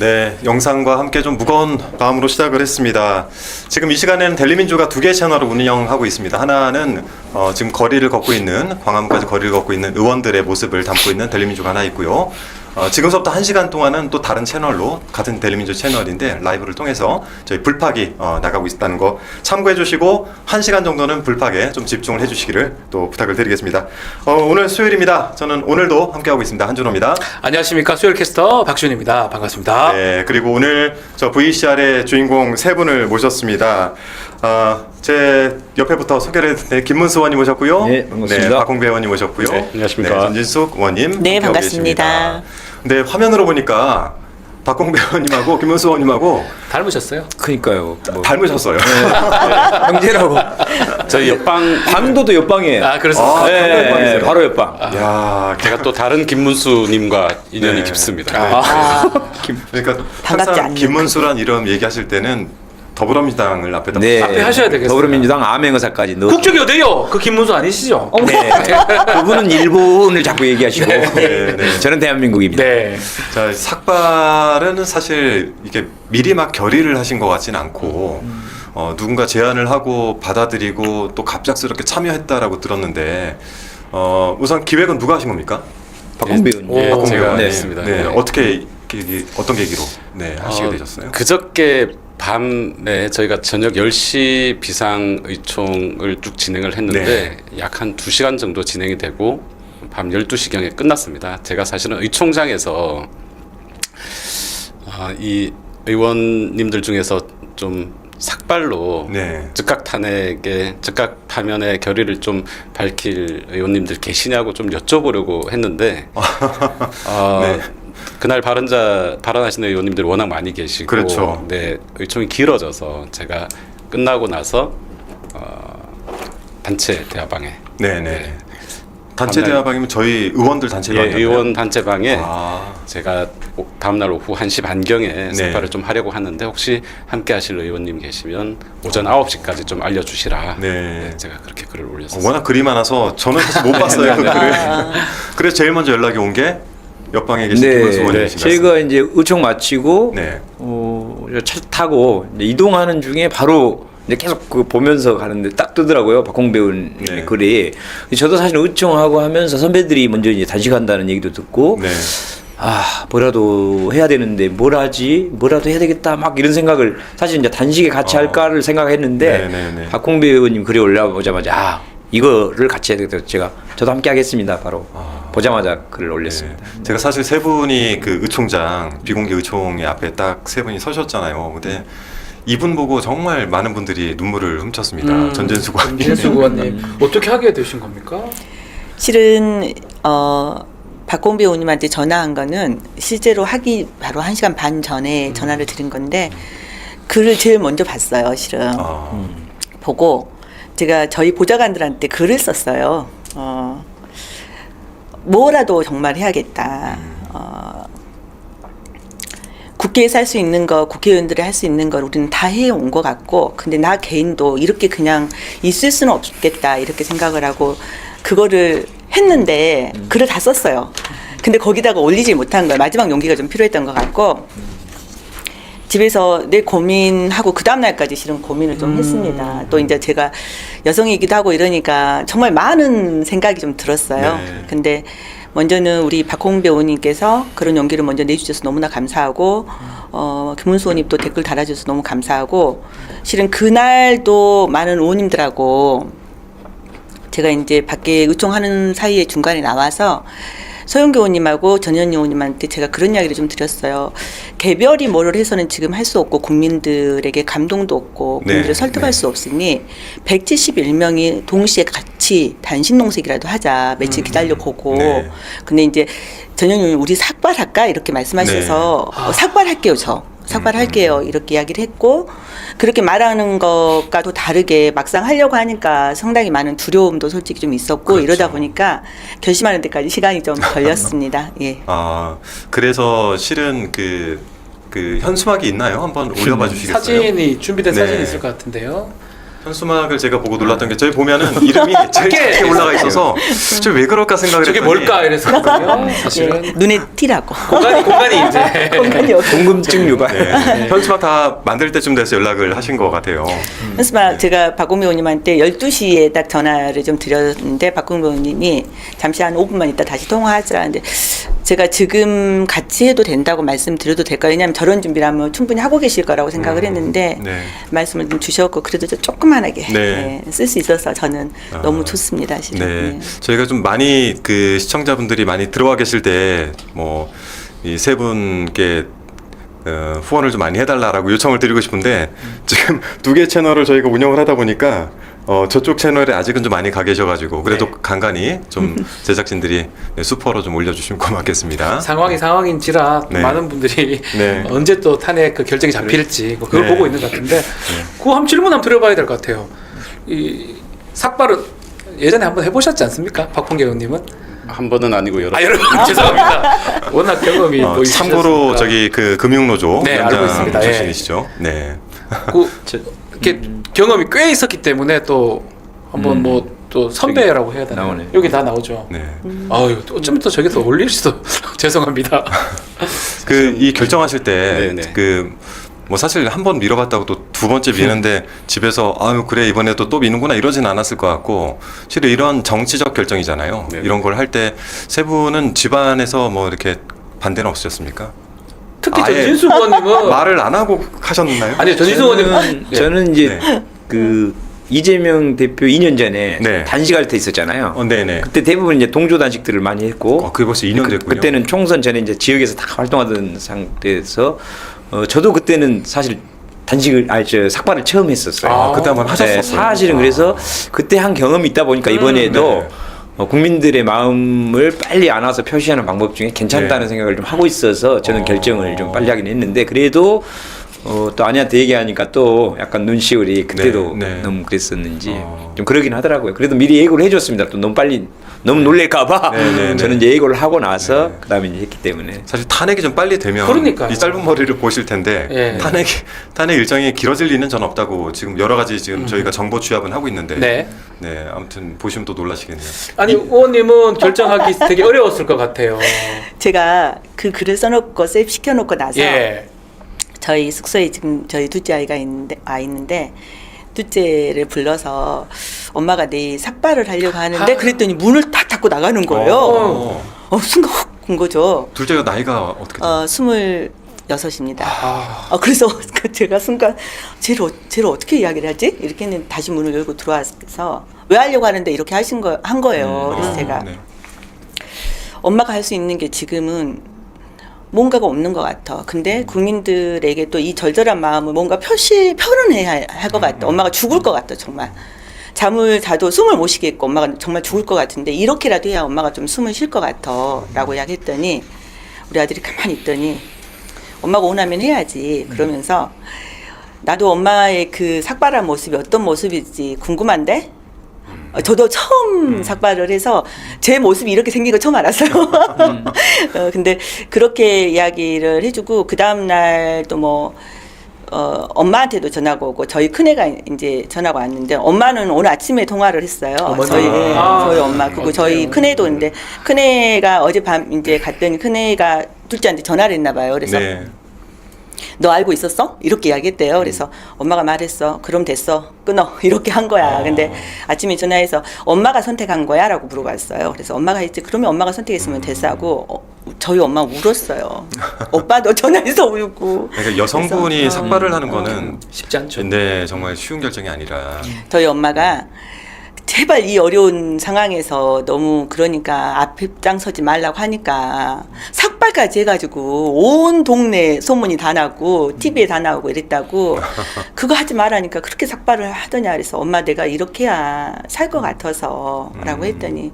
네, 영상과 함께 좀 무거운 마음으로 시작을 했습니다. 지금 이 시간에는 델리민주가 두 개 채널을 운영하고 있습니다. 하나는 지금 거리를 걷고 있는, 광화문까지 거리를 걷고 있는 의원들의 모습을 담고 있는 델리민주가 하나 있고요. 지금서부터 1시간 동안은 또 다른 채널로, 같은 델리민주 채널인데 라이브를 통해서 저희 불파기 나가고 있다는 거 참고해 주시고 1시간 정도는 불파기에 좀 집중을 해 주시기를 또 부탁을 드리겠습니다. 오늘 수요일입니다. 저는 오늘도 함께하고 있습니다. 한준호입니다. 안녕하십니까, 수요일 캐스터 박준입니다. 반갑습니다. 네, 그리고 오늘 저 VCR의 주인공 세 분을 모셨습니다. 제 옆에부터 소개를 김문수 의원님 모셨고요. 네, 반갑습니다. 네, 박홍배 의원님 모셨고요. 네, 안녕하십니까. 네, 전진숙 의원님. 네, 함께하고 반갑습니다. 계십니다. 근데 화면으로 보니까 박홍배 의원님하고 김문수 의원님하고 닮으셨어요? 그러니까요. 뭐. 닮으셨어요. 형제라고. 저희 옆방 방도도 옆방이에요. 아, 그렇습니까? 네, 옆방이세요? 바로 옆방. 야, 제가 또 다른 김문수님과 인연이 네. 깊습니다. 그러니까 반갑지 항상 않는 김문수란 이름 얘기하실 때는 더불어민주당을 앞에다 네. 앞에 하셔야 되겠습니다. 더불어민주당 암행어사까지 넣어. 국적이 어디요? 그 김문수 아니시죠? 네. 그분은 일본을 자꾸 얘기하시고 네, 네. 저는 대한민국입니다. 네. 자, 삭발은 사실 이게 미리 막 결의를 하신 것 같지는 않고 누군가 제안을 하고 받아들이고 또 갑작스럽게 참여했다라고 들었는데 우선 기획은 누가 하신 겁니까? 박홍배 의원님. 오, 박홍배 제가 의원님. 했습니다. 네, 네. 어떻게 어떤 계기로 하시게 되셨어요? 그저께 밤에 저희가 저녁 10시 비상의총을 쭉 진행을 했는데 약 한 2시간 정도 진행이 되고 밤 12시경에 끝났습니다. 제가 사실은 의총장에서 이 의원님들 중에서 좀 삭발로 네. 즉각 파면의 결의를 좀 밝힐 의원님들 계시냐고 좀 여쭤보려고 했는데 네. 그날 발언하시는 의원님들이 워낙 많이 계시고 그렇죠. 네, 의총이 길어져서 제가 끝나고 나서 단체 대화방에 네네. 단체 대화방이면 저희 의원들 단체방이요. 의원 단체방에 아. 제가 다음날 오후 1시 반경에 네. 삭발을 좀 하려고 하는데 혹시 함께 하실 의원님 계시면 오전 9시까지 좀 알려주시라. 네. 제가 그렇게 글을 올렸었어요. 워낙 글이 많아서 저는 사실 못 봤어요 그 글을. 그래서 제일 먼저 연락이 온 게 옆방에 계신 김문수 네. 의원님이신가요? 저희가 이제 의총 마치고 네. 차 타고 이제 이동하는 중에 바로 이제 계속 그 보면서 가는데 딱 뜨더라고요. 박홍배 의원님의 네. 글이. 저도 사실 의총하고 하면서 선배들이 먼저 이제 단식한다는 얘기도 듣고 네. 뭐라도 해야 되는데 뭐라도 해야 되겠다 막 이런 생각을 사실 이제 단식에 같이 할까를 생각했는데 네. 박홍배 의원님 글이 올라오자마자 이거를 같이 해야 되겠다. 저도 함께 하겠습니다. 바로 보자마자 글을 올렸습니다. 네. 제가 사실 세 분이 그 의총장 비공개 의총의 앞에 딱 세 분이 서셨잖아요. 근데 이분 보고 정말 많은 분들이 눈물을 훔쳤습니다. 전진숙 의원님. 전진숙 의원님 어떻게 하게 되신 겁니까? 실은 박홍배 의원님한테 전화한 거는 실제로 하기 바로 1시간 반 전에 전화를 드린 건데 글을 제일 먼저 봤어요. 실은 보고 제가 저희 보좌관들한테 글을 썼어요. 뭐라도 정말 해야겠다. 국회에서 할 수 있는 거, 국회의원들이 할 수 있는 걸 우리는 다 해온 것 같고, 근데 나 개인도 이렇게 그냥 있을 수는 없겠다 이렇게 생각을 하고 그거를 했는데 글을 다 썼어요. 근데 거기다가 올리지 못한 거예요. 마지막 용기가 좀 필요했던 것 같고 집에서 내 고민하고 그 다음 날까지 실은 고민을 좀 했습니다. 또 이제 제가 여성이기도 하고 이러니까 정말 많은 생각이 좀 들었어요. 네. 근데 먼저는 우리 박홍배 의원님께서 그런 용기를 먼저 내주셔서 너무나 감사하고 김문수 의원님 또 댓글 달아주셔서 너무 감사하고 실은 그날도 많은 의원님들하고 제가 이제 밖에 의총하는 사이에 중간에 나와서 서영교 의원님하고 전현희 의원님한테 제가 그런 이야기를 좀 드렸어요. 개별이 뭐를 해서는 지금 할 수 없고 국민들에게 감동도 없고 국민들을 설득할 수 없으니 171명이 동시에 같이 단식 농식이라도 하자. 며칠 기다려보고. 네. 근데 이제 전현희 의원님 우리 삭발할까? 이렇게 말씀하셔서 삭발할게요. 삭발할게요. 이렇게 이야기를 했고 그렇게 말하는 것과도 다르게 막상 하려고 하니까 상당히 많은 두려움도 솔직히 좀 있었고 그렇죠. 이러다 보니까 결심하는 데까지 시간이 좀 걸렸습니다. 예. 그래서 실은 그 현수막이 있나요? 한번 올려봐 주시겠어요? 사진이 준비된 네. 사진이 있을 것 같은데요. 현수막을 제가 보고 놀랐던 게 저희 보면은 이름이 제일 작게 올라가 있어서 저 왜 그럴까 생각을 저게 했더니 뭘까 이랬었거든요. 사실은 예, 눈에 띄라고. 공간이 이제 공간이 없어. 궁금증 유발. 네. 현수막 다 만들 때쯤 돼서 연락을 하신 것 같아요. 현수막 제가 박공배 의원님한테 12시에 딱 전화를 좀 드렸는데 박공배 의원님이 잠시 한 5분만 있다 다시 통화하시라는데 제가 지금 같이 해도 된다고 말씀드려도 될까요? 왜냐하면 저런 준비를 하면 충분히 하고 계실 거라고 생각을 했는데 네. 말씀을 좀 주셨고 그래도 좀 조그만하게 네. 쓸 수 있어서 저는 너무 좋습니다. 사실은. 네. 네. 저희가 좀 많이 그 시청자분들이 많이 들어와 계실 때 뭐 이 세 분께 후원을 좀 많이 해달라라고 요청을 드리고 싶은데 지금 두 개 채널을 저희가 운영을 하다 보니까 저쪽 채널에 아직은 좀 많이 가 계셔가지고 그래도 네. 간간히 좀 제작진들이 네, 수퍼로 좀 올려주시면 고맙겠습니다. 상황이 상황인지라 네. 많은 분들이 네. 언제 또 탄핵 그 결정이 잡힐지 뭐 그걸 네. 보고 있는 것 같은데 그거 한번 질문 한번 드려봐야 될 것 같아요. 이 삭발은 예전에 한번 해보셨지 않습니까, 박홍계 의원님은? 한 번은 아니고 여러 아 여러분 죄송합니다. 워낙 경험이 뭐 참고로 있으셨으니까. 저기 그 금융노조 네, 알고 있습니다. 위원장 예. 출신이시죠. 네. 그 이렇게 경험이 꽤 있었기 때문에 또 한번 뭐 또 선배라고 해야 되나 나오네. 여기 다 나오죠. 네. 아유 어쩌면 또 저기서 올릴 수도 죄송합니다. 그 이 결정하실 때 네, 네. 그 뭐 사실 한 번 밀어봤다고 또 두 번째 미는데 집에서 아유 그래 이번에도 또 미는구나 이러진 않았을 것 같고 실은 이런 정치적 결정이잖아요. 네. 이런 걸 할 때 세 분은 집안에서 뭐 이렇게 반대는 없으셨습니까? 특히 아예 전진수 의원님은 말을 안 하고 하셨나요? 아니요 전진수 의원님은 저는 이제 네. 그 이재명 대표 2년 전에 네. 단식할 때 있었잖아요. 네네. 그때 대부분 이제 동조 단식들을 많이 했고 그게 벌써 2년 됐군요. 그때는 총선 전에 이제 지역에서 다 활동하던 상태에서 저도 그때는 사실 단식을 삭발을 처음 했었어요. 아, 그때 한번 하셨었어요. 사실은 그래서 그때 한 경험이 있다 보니까 이번에도 네. 국민들의 마음을 빨리 안아서 표시하는 방법 중에 괜찮다는 네. 생각을 좀 하고 있어서 저는 결정을 좀 빨리 하긴 했는데 그래도 또 아내한테 얘기하니까 또 약간 눈시울이 그때도 네, 네. 너무 그랬었는지 좀 그러긴 하더라고요. 그래도 미리 예고를 해줬습니다. 또 너무 빨리 너무 놀랄까봐 네, 네, 네. 저는 이제 예고를 하고 나서 그다음에 이제 했기 때문에 사실 탄핵이 좀 빨리 되면 그러니까요. 이 짧은 머리를 보실 텐데 예. 탄핵 일정이 길어질 리는 전 없다고 지금 여러 가지 지금 저희가 정보 취합은 하고 있는데 네. 네, 아무튼 보시면 또 놀라시겠네요. 아니 의원님은 결정하기 되게 어려웠을 것 같아요. 제가 그 글을 써놓고 세입 시켜놓고 나서 예. 저희 숙소에 지금 저희 둘째 아이가 있는데 둘째를 불러서 엄마가 내일 삭발을 하려고 하는데 그랬더니 문을 탁 닫고 나가는 거예요. 순간 훅 군 거죠. 둘째가 나이가 어떻게 돼요? 26입니다. 그래서 제가 순간 쟤를 어떻게 이야기를 하지? 이렇게 했는데 다시 문을 열고 들어와서 왜 하려고 하는데 이렇게 한 거예요. 그래서 제가 네. 엄마가 할 수 있는 게 지금은 뭔가가 없는 것 같아. 근데 국민들에게 또 이 절절한 마음을 뭔가 표현해야 할 것 같다. 엄마가 죽을 것 같다, 정말. 잠을 자도 숨을 못 쉬겠고 엄마가 정말 죽을 것 같은데 이렇게라도 해야 엄마가 좀 숨을 쉴 것 같아 라고 이야기했더니 우리 아들이 가만히 있더니 엄마가 원하면 해야지 그러면서 나도 엄마의 그 삭발한 모습이 어떤 모습일지 궁금한데 저도 처음 삭발을 해서 제 모습이 이렇게 생긴 거 처음 알았어요. 근데 그렇게 이야기를 해주고 그 다음 날 또 뭐 엄마한테도 전화가 오고 저희 큰애가 이제 전화가 왔는데 엄마는 오늘 아침에 통화를 했어요. 어머니. 저희 아. 엄마 그리고 저희 큰애도 근데 큰애가 어젯밤 이제 갔더니 큰애가 둘째한테 전화를 했나 봐요. 그래서 네. 너 알고 있었어? 이렇게 이야기했대요. 그래서 엄마가 말했어. 그럼 됐어. 끊어. 이렇게 한 거야. 근데 아침에 전화해서 엄마가 선택한 거야? 라고 물어봤어요. 그래서 엄마가 했지. 그러면 엄마가 선택했으면 됐어 하고 저희 엄마 울었어요. 오빠도 전화해서 울고. 그러니까 여성분이 그래서, 삭발을 하는 거는 쉽지 않죠. 네, 정말 쉬운 결정이 아니라 저희 엄마가 제발 이 어려운 상황에서 너무 그러니까 앞장서지 말라고 하니까 삭발까지 해가지고 온 동네 소문이 다 나고 TV에 다 나오고 이랬다고 그거 하지 말라니까 그렇게 삭발을 하더냐 그래서 엄마 내가 이렇게 해야 살 것 같아서 라고 했더니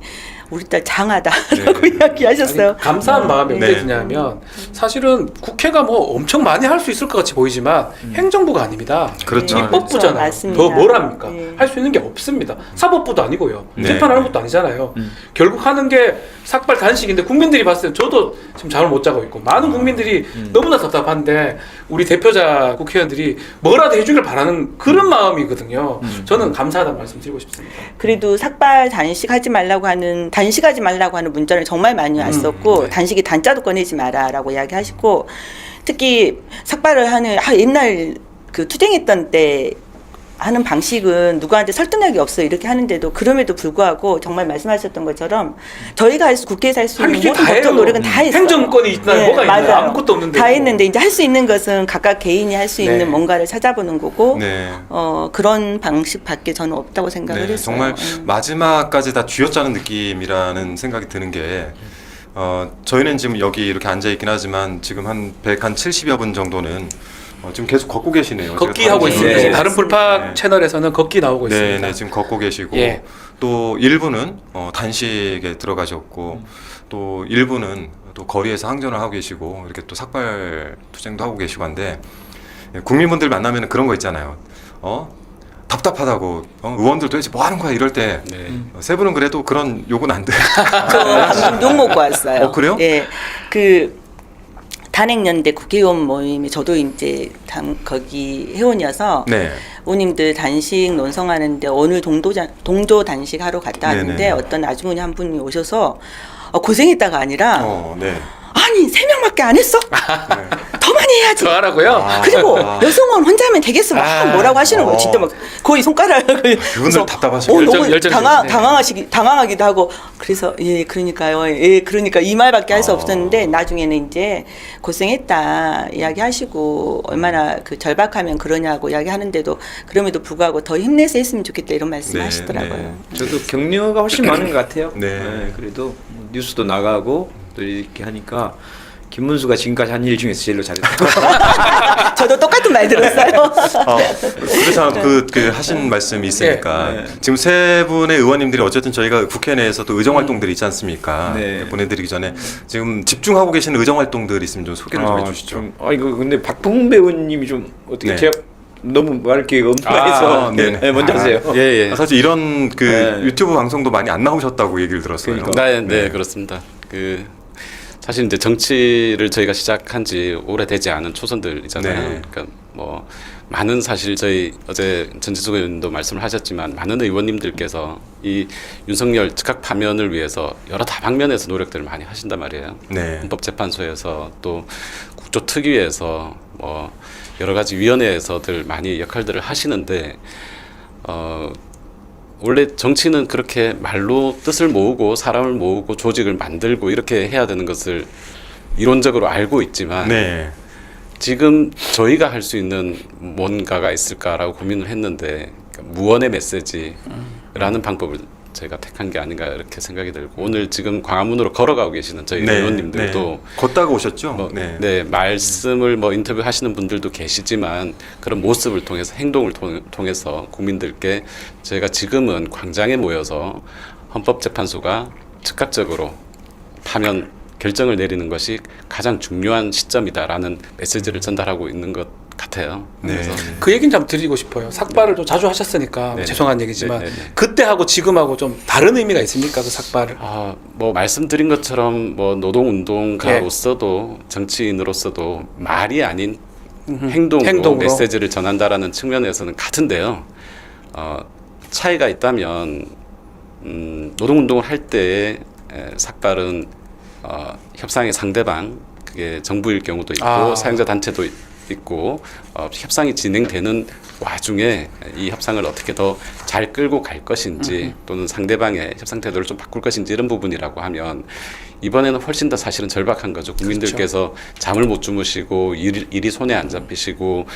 우리 딸 장하다라고 이야기하셨어요. 아니, 감사한 마음이 네. 어떻게 드냐면 사실은 국회가 뭐 엄청 많이 할 수 있을 것 같이 보이지만 행정부가 아닙니다. 그렇죠. 입법부잖아요. 맞습니다. 더 뭘 합니까? 네. 할 수 있는 게 없습니다. 사법부도 아니고요. 네. 재판하는 것도 아니잖아요. 결국 하는 게 삭발 단식인데 국민들이 봤을 때 저도 지금 잠을 못 자고 있고 많은 국민들이 너무나 답답한데 우리 대표자 국회의원들이 뭐라도 해주길 바라는 그런 마음이거든요. 저는 감사하다는 말씀 드리고 싶습니다. 그래도 삭발 단식하지 말라고 하는 문자를 정말 많이 왔었고 네. 단식이 단자도 꺼내지 마라라고 이야기하시고 특히 삭발을 하는 옛날 그 투쟁했던 때 하는 방식은 누구한테 설득력이 없어 이렇게 하는데도 그럼에도 불구하고 정말 말씀하셨던 것처럼 저희가 국회에서 할 수 할 있는 게 모든 다 법적 해요. 노력은 다 했어요. 행정권이 있나 뭐가 있나 맞아요. 아무것도 없는데 다 뭐. 했는데 이제 할 수 있는 것은 각각 개인이 할 수 있는 네. 뭔가를 찾아보는 거고 네. 그런 방식밖에 저는 없다고 생각을 네, 했어요. 정말 마지막까지 다 쥐어짜는 느낌이라는 생각이 드는 게 저희는 지금 여기 이렇게 앉아 있긴 하지만 지금 한 170여 분 정도는 지금 계속 걷고 계시네요. 걷기 제가 하고 다른 있습니다. 네. 다른 불파 네. 채널에서는 걷기 나오고 네, 있습니다. 네, 지금 걷고 계시고 예. 또 일부는 단식에 들어가셨고 또 일부는 또 거리에서 항전을 하고 계시고 이렇게 또 삭발 투쟁도 하고 계시고 한데 국민분들 만나면 그런 거 있잖아요. 답답하다고 의원들 도대체 뭐 하는 거야 이럴 때 세 분은 그래도 그런 욕은 안 돼요. 저 방금 욕 먹고 왔어요. 그래요? 예, 그 단행연대 국회의원 모임에 저도 이제 거기 회원이어서 네. 의원님들 단식 논성하는데 오늘 동조 단식 하러 갔다 왔는데 네네. 어떤 아주머니 한 분이 오셔서 고생했다가 아니라 네. 아니 3명밖에 안 했어? 더 많이 해야지. 저 하라고요? 그리고 여성원 혼자 하면 되겠어 막 뭐라고 하시는 거예요. 어. 진짜 막 거의 손가락을 그분들 답답하시겠죠. 너무 열정적이네. 당황하기도 하고 그래서 그러니까요. 그러니까 이 말밖에 할 수 없었는데 나중에는 이제 고생했다 이야기하시고 얼마나 그 절박하면 그러냐고 이야기하는데도 그럼에도 불구하고 더 힘내서 했으면 좋겠다 이런 말씀하시더라고요. 저도 격려가 훨씬 많은 것 같아요. 네. 그래도 뉴스도 나가고 또 이렇게 하니까 김문수가 지금까지 한 일 중에서 제일로 잘했다. 저도 똑같은 말 들었어요. 그래서 그 하신 말씀이 있으니까 지금 세 분의 의원님들이 어쨌든 저희가 국회 내에서도 의정 활동들이 있지 않습니까? 네. 보내드리기 전에 지금 집중하고 계시는 의정 활동들이 있으면 좀 소개를 좀 해주시죠. 이거 근데 박봉 배우님이 좀 어떻게 네. 제가 너무 말할 게 없나 해서 네네. 먼저 하세요. 예. 사실 이런 네. 유튜브 방송도 많이 안 나오셨다고 얘기를 들었어요. 그러니까. 네, 그렇습니다. 사실 이제 정치를 저희가 시작한 지 오래되지 않은 초선들이잖아요. 네. 그러니까 뭐 많은 사실 저희 어제 전지숙 의원도 말씀을 하셨지만 많은 의원님들께서 이 윤석열 즉각 파면을 위해서 여러 다방면에서 노력들을 많이 하신단 말이에요. 네. 헌법재판소에서 또 국조특위에서 뭐 여러 가지 위원회에서들 많이 역할들을 하시는데 원래 정치는 그렇게 말로 뜻을 모으고 사람을 모으고 조직을 만들고 이렇게 해야 되는 것을 이론적으로 알고 있지만 네. 지금 저희가 할 수 있는 뭔가가 있을까라고 고민을 했는데 그러니까 무언의 메시지라는 방법을 저희가 택한 게 아닌가 이렇게 생각이 들고 오늘 지금 광화문으로 걸어가고 계시는 저희 의원님들도 네. 걷다가 오셨죠? 뭐, 말씀을 뭐 인터뷰 하시는 분들도 계시지만 그런 모습을 통해서 행동을 통해서 국민들께 저희가 지금은 광장에 모여서 헌법재판소가 즉각적으로 파면 결정을 내리는 것이 가장 중요한 시점이다라는 메시지를 전달하고 있는 것 같아요. 네. 그래서 그 얘기는 좀 드리고 싶어요. 삭발을 좀 자주 하셨으니까 네. 죄송한 얘기지만 네. 그때하고 지금하고 좀 다른 의미가 있습니까? 그 삭발을. 뭐 말씀드린 것처럼 뭐 노동운동가로서도 정치인으로서도 말이 아닌 행동으로 메시지를 전한다라는 측면에서는 같은데요. 차이가 있다면 노동운동을 할 때의 삭발은 협상의 상대방 그게 정부일 경우도 있고 사용자 단체도 있고 협상이 진행되는 와중에 이 협상을 어떻게 더 잘 끌고 갈 것인지 또는 상대방의 협상 태도를 좀 바꿀 것인지 이런 부분이라고 하면 이번에는 훨씬 더 사실은 절박한 거죠. 국민들께서 잠을 못 주무시고 일이 손에 안 잡히시고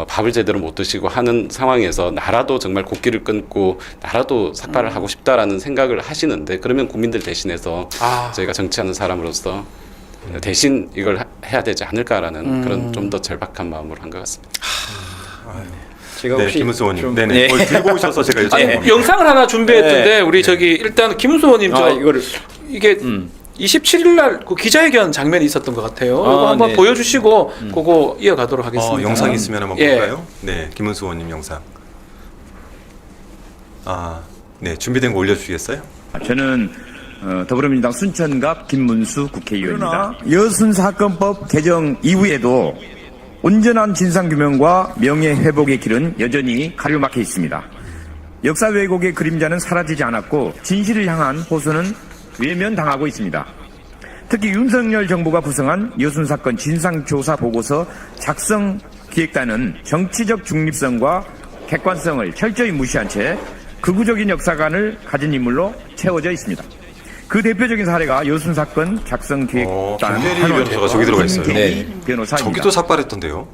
밥을 제대로 못 드시고 하는 상황에서 나라도 정말 곡기를 끊고 나라도 삭발을 하고 싶다라는 생각을 하시는데 그러면 국민들 대신해서 저희가 정치하는 사람으로서 대신 이걸 해야 되지 않을까라는 그런 좀 더 절박한 마음으로 한 것 같습니다. 제가 네, 혹시 김은수 의원님. 좀- 네네. 네. 뭘 들고 오셔서 제가 여쭤본 겁니다. 영상을 하나 준비했던데 네. 우리 저기 일단 김은수 의원님 저 이거를 이게 27일 날 그 기자회견 장면이 있었던 것 같아요. 아, 이거 한번 네. 보여주시고 그거 이어가도록 하겠습니다. 영상 있으면 한번 예. 볼까요? 네, 김은수 의원님 영상. 아, 네, 준비된 거 올려주시겠어요? 저는 더불어민주당 순천갑 김문수 국회의원입니다. 여순사건법 개정 이후에도 온전한 진상규명과 명예회복의 길은 여전히 가로막혀 있습니다. 역사 왜곡의 그림자는 사라지지 않았고 진실을 향한 호소는 외면당하고 있습니다. 특히 윤석열 정부가 구성한 여순사건 진상조사 보고서 작성 기획단은 정치적 중립성과 객관성을 철저히 무시한 채 극우적인 역사관을 가진 인물로 채워져 있습니다. 그 대표적인 사례가 여순사건 작성 기획단 김대리 변호사가 저기 들어가 있어요. 네. 변호사입니다. 저기도 삭발했던데요?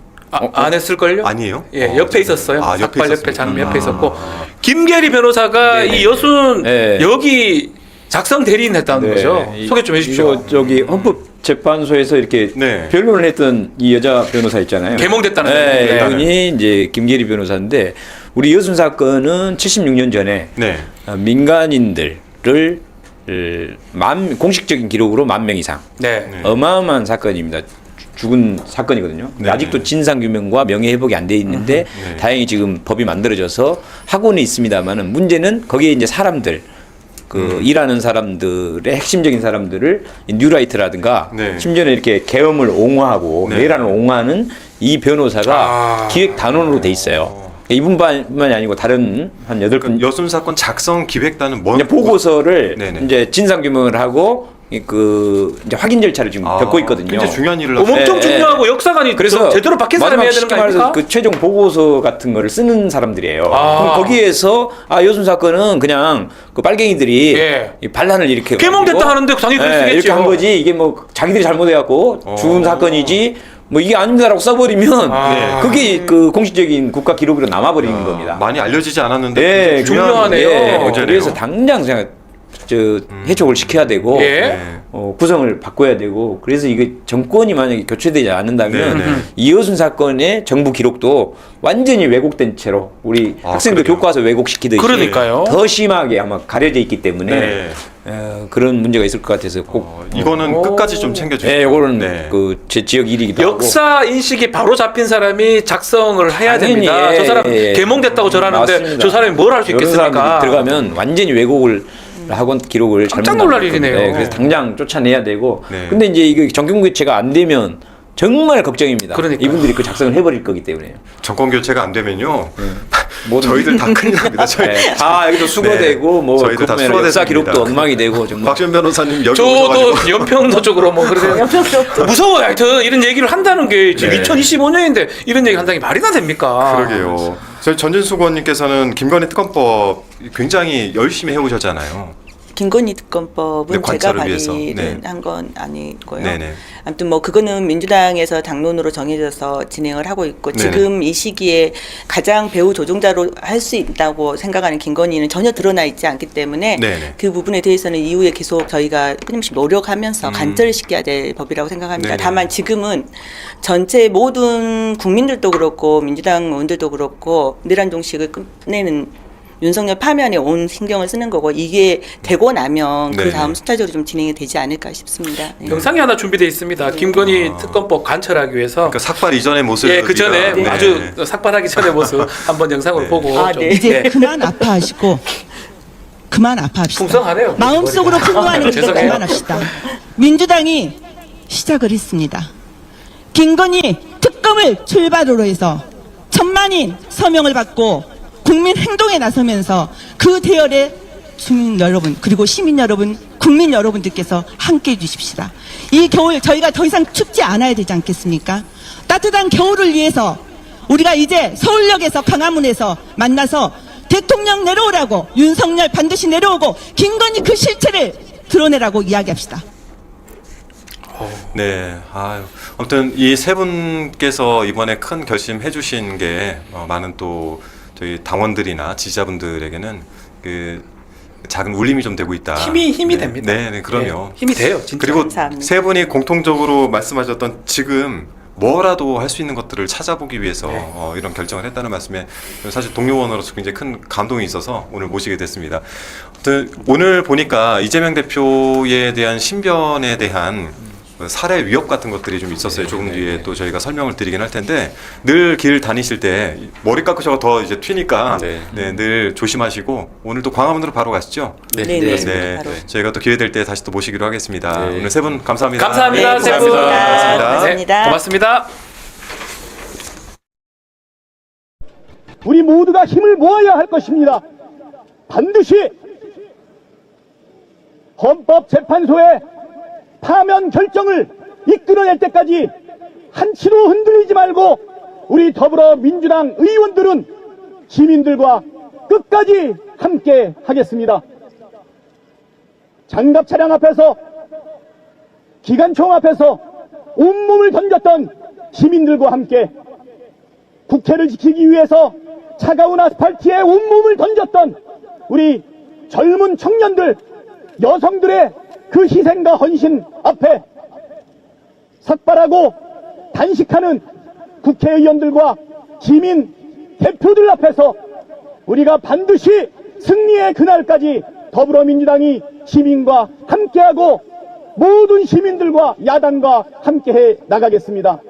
안 했을걸요? 아니에요? 예, 옆에 있었어요. 아, 옆에 삭발 옆에 있었습니다. 장면 옆에 있었고 김계리 변호사가 네. 이 여순 네. 여기 작성 대리인 했다는 거죠. 소개 좀 해주십시오. 이거 저기 헌법재판소에서 이렇게 네. 변론을 했던 이 여자 변호사 있잖아요. 개몽됐다는 네, 네. 이분이 이제 김계리 변호사인데 우리 여순 사건은 76년 전에 네. 민간인들을 공식적인 기록으로 10,000명 이상 네. 어마어마한 사건입니다. 죽은 사건이거든요. 근데 네. 아직도 진상규명과 명예회복이 안 돼 있는데 네. 다행히 지금 법이 만들어져서 하고는 있습니다만은 문제는 거기에 이제 사람들 일하는 사람들의 핵심적인 사람들을 뉴라이트라든가 네. 심지어는 이렇게 계엄을 옹호하고 네. 내란을 옹호하는 이 변호사가 기획 단원으로 돼 있어요. 이분만이 아니고 다른 한 8분 그러니까 여순 사건 작성 기획단은 뭐 이제 보고서를 네네. 이제 진상 규명을 하고 이제 확인 절차를 지금 겪고 있거든요. 굉장히 중요한 일을 엄청 네, 중요하고 역사관이 그래서 제대로 박힌 사람이 해야 되는 쉽게 거 말해서 아닙니까? 그 최종 보고서 같은 거를 쓰는 사람들이에요. 아. 그럼 거기에서 여순 사건은 그냥 그 빨갱이들이 예. 이 반란을 일으켜 개몽됐다 하는데 당연히 그럴 수 있겠죠. 이렇게 한 거지. 이게 뭐 자기들이 잘못해갖고 죽은 사건이지. 뭐 이게 아닙니다라고 써버리면 네. 그게 그 공식적인 국가 기록으로 남아버리는 겁니다. 많이 알려지지 않았는데 네, 굉장히 중요한 중요하네요. 문제네요. 그래서 당장 해촉을 시켜야 되고 예. 네. 구성을 바꿔야 되고 그래서 이게 정권이 만약에 교체되지 않는다면 네, 네. 이여순 사건의 정부 기록도 완전히 왜곡된 채로 우리 학생들 그러게요. 교과서 왜곡시키듯이 그러니까요. 더 심하게 아마 가려져 있기 때문에 네. 그런 문제가 있을 것 같아서 꼭 이거는 끝까지 좀 챙겨주세요. 이거는 네. 그 제 지역 일이기도 하고 역사 인식이 바로 잡힌 사람이 작성을 해야 당연히, 됩니다. 저 사람 개몽됐다고 저러는데 맞습니다. 저 사람이 뭘 할 수 이런 있겠습니까? 사람들이 들어가면 완전히 왜곡을 하고 기록을 깜짝 잘못 놀랄 남길 일이네요. 겁니다. 그래서 당장 쫓아내야 되고 네. 근데 이제 이게 정경 교체가 안 되면 정말 걱정입니다. 그러니까요. 이분들이 그 작성을 해버릴 거기 때문에 정권 교체가 안 되면요. 모든 저희들 다 큰일 납니다. 저희 네, 다 여기도 수거되고 네. 뭐 저희들 다 그러면 수거됩니다. 역사 기록도 엉망이 되고 정말 박지원 변호사님 여기 오셔가지고 저도 연평도 쪽으로 뭐 그러세요. 무서워요. 하여튼 이런 얘기를 한다는 게 지금 네. 2025년인데 이런 얘기 한다는 게 말이나 됩니까? 그러게요. 저희 전진숙 의원님께서는 김건희 특검법 굉장히 열심히 해오셨잖아요. 김건희 특검법은 네, 제가 관철을 위해서. 발의를 네. 한 건 아니고요. 네네. 아무튼 뭐 그거는 민주당에서 당론으로 정해져서 진행을 하고 있고 네네. 지금 이 시기에 가장 배후 조종자로 할 수 있다고 생각하는 김건희는 전혀 드러나 있지 않기 때문에 네네. 그 부분에 대해서는 이후에 계속 저희가 끊임없이 노력하면서 간절시켜야 될 법이라고 생각합니다. 네네. 다만 지금은 전체 모든 국민들도 그렇고 민주당 의원들도 그렇고 내란 종식을 끝내는 윤석열 파면에 온 신경을 쓰는 거고 이게 되고 나면 네네. 그 다음 수차적으로 좀 진행이 되지 않을까 싶습니다. 네. 영상이 하나 준비되어 있습니다. 김건희 특검법 관철하기 위해서 그러니까 삭발 이전의 모습. 예, 그 전에 네. 아주 삭발하기 전의 모습 한번 영상으로 네. 보고 아, 좀, 네. 이제 예. 그만 아파하시고 그만 아파합시다. 풍성하네요. 마음속으로 풍부하는 게 죄송해요. 그만합시다. 민주당이 시작을 했습니다. 김건희 특검을 출발으로 해서 1,000만인 서명을 받고 국민 행동에 나서면서 그 대열에 주민 여러분 그리고 시민 여러분 국민 여러분들께서 함께해 주십시다. 이 겨울 저희가 더 이상 춥지 않아야 되지 않겠습니까? 따뜻한 겨울을 위해서 우리가 이제 서울역에서 강화문에서 만나서 대통령 내려오라고 윤석열 반드시 내려오고 김건희 그 실체를 드러내라고 이야기합시다. 네. 아무튼 이 세 분께서 이번에 큰 결심 해주신 게 많은 또 저희 당원들이나 지지자분들에게는 그 작은 울림이 좀 되고 있다. 힘이 네. 됩니다. 네, 그럼요. 네, 힘이 돼요, 진짜. 그리고 감사합니다. 세 분이 공통적으로 말씀하셨던 지금 뭐라도 할 수 있는 것들을 찾아보기 위해서 이런 결정을 했다는 말씀에 사실 동료원으로서 굉장히 큰 감동이 있어서 오늘 모시게 됐습니다. 아무튼 오늘 보니까 이재명 대표에 대한 신변에 대한 살해 위협 같은 것들이 좀 있었어요. 조금 뒤에 또 저희가 설명을 드리긴 할 텐데 늘 길 다니실 때 머리 깎으셔서 더 이제 튀니까 늘 조심하시고 오늘도 광화문으로 바로 가시죠. 네. 바로. 저희가 또 기회 될 때 다시 또 모시기로 하겠습니다. 오늘 세 분 감사합니다. 감사합니다. 네, 세 분. 고맙습니다. 네, 고맙습니다. 우리 모두가 힘을 모아야 할 것입니다. 반드시 헌법재판소의 파면 결정을 이끌어낼 때까지 한치로 흔들리지 말고 우리 더불어민주당 의원들은 시민들과 끝까지 함께 하겠습니다. 장갑 차량 앞에서 기관총 앞에서 온몸을 던졌던 시민들과 함께 국회를 지키기 위해서 차가운 아스팔트에 온몸을 던졌던 우리 젊은 청년들, 여성들의 그 희생과 헌신 앞에 삭발하고 단식하는 국회의원들과 시민 대표들 앞에서 우리가 반드시 승리의 그날까지 더불어민주당이 시민과 함께하고 모든 시민들과 야당과 함께해 나가겠습니다.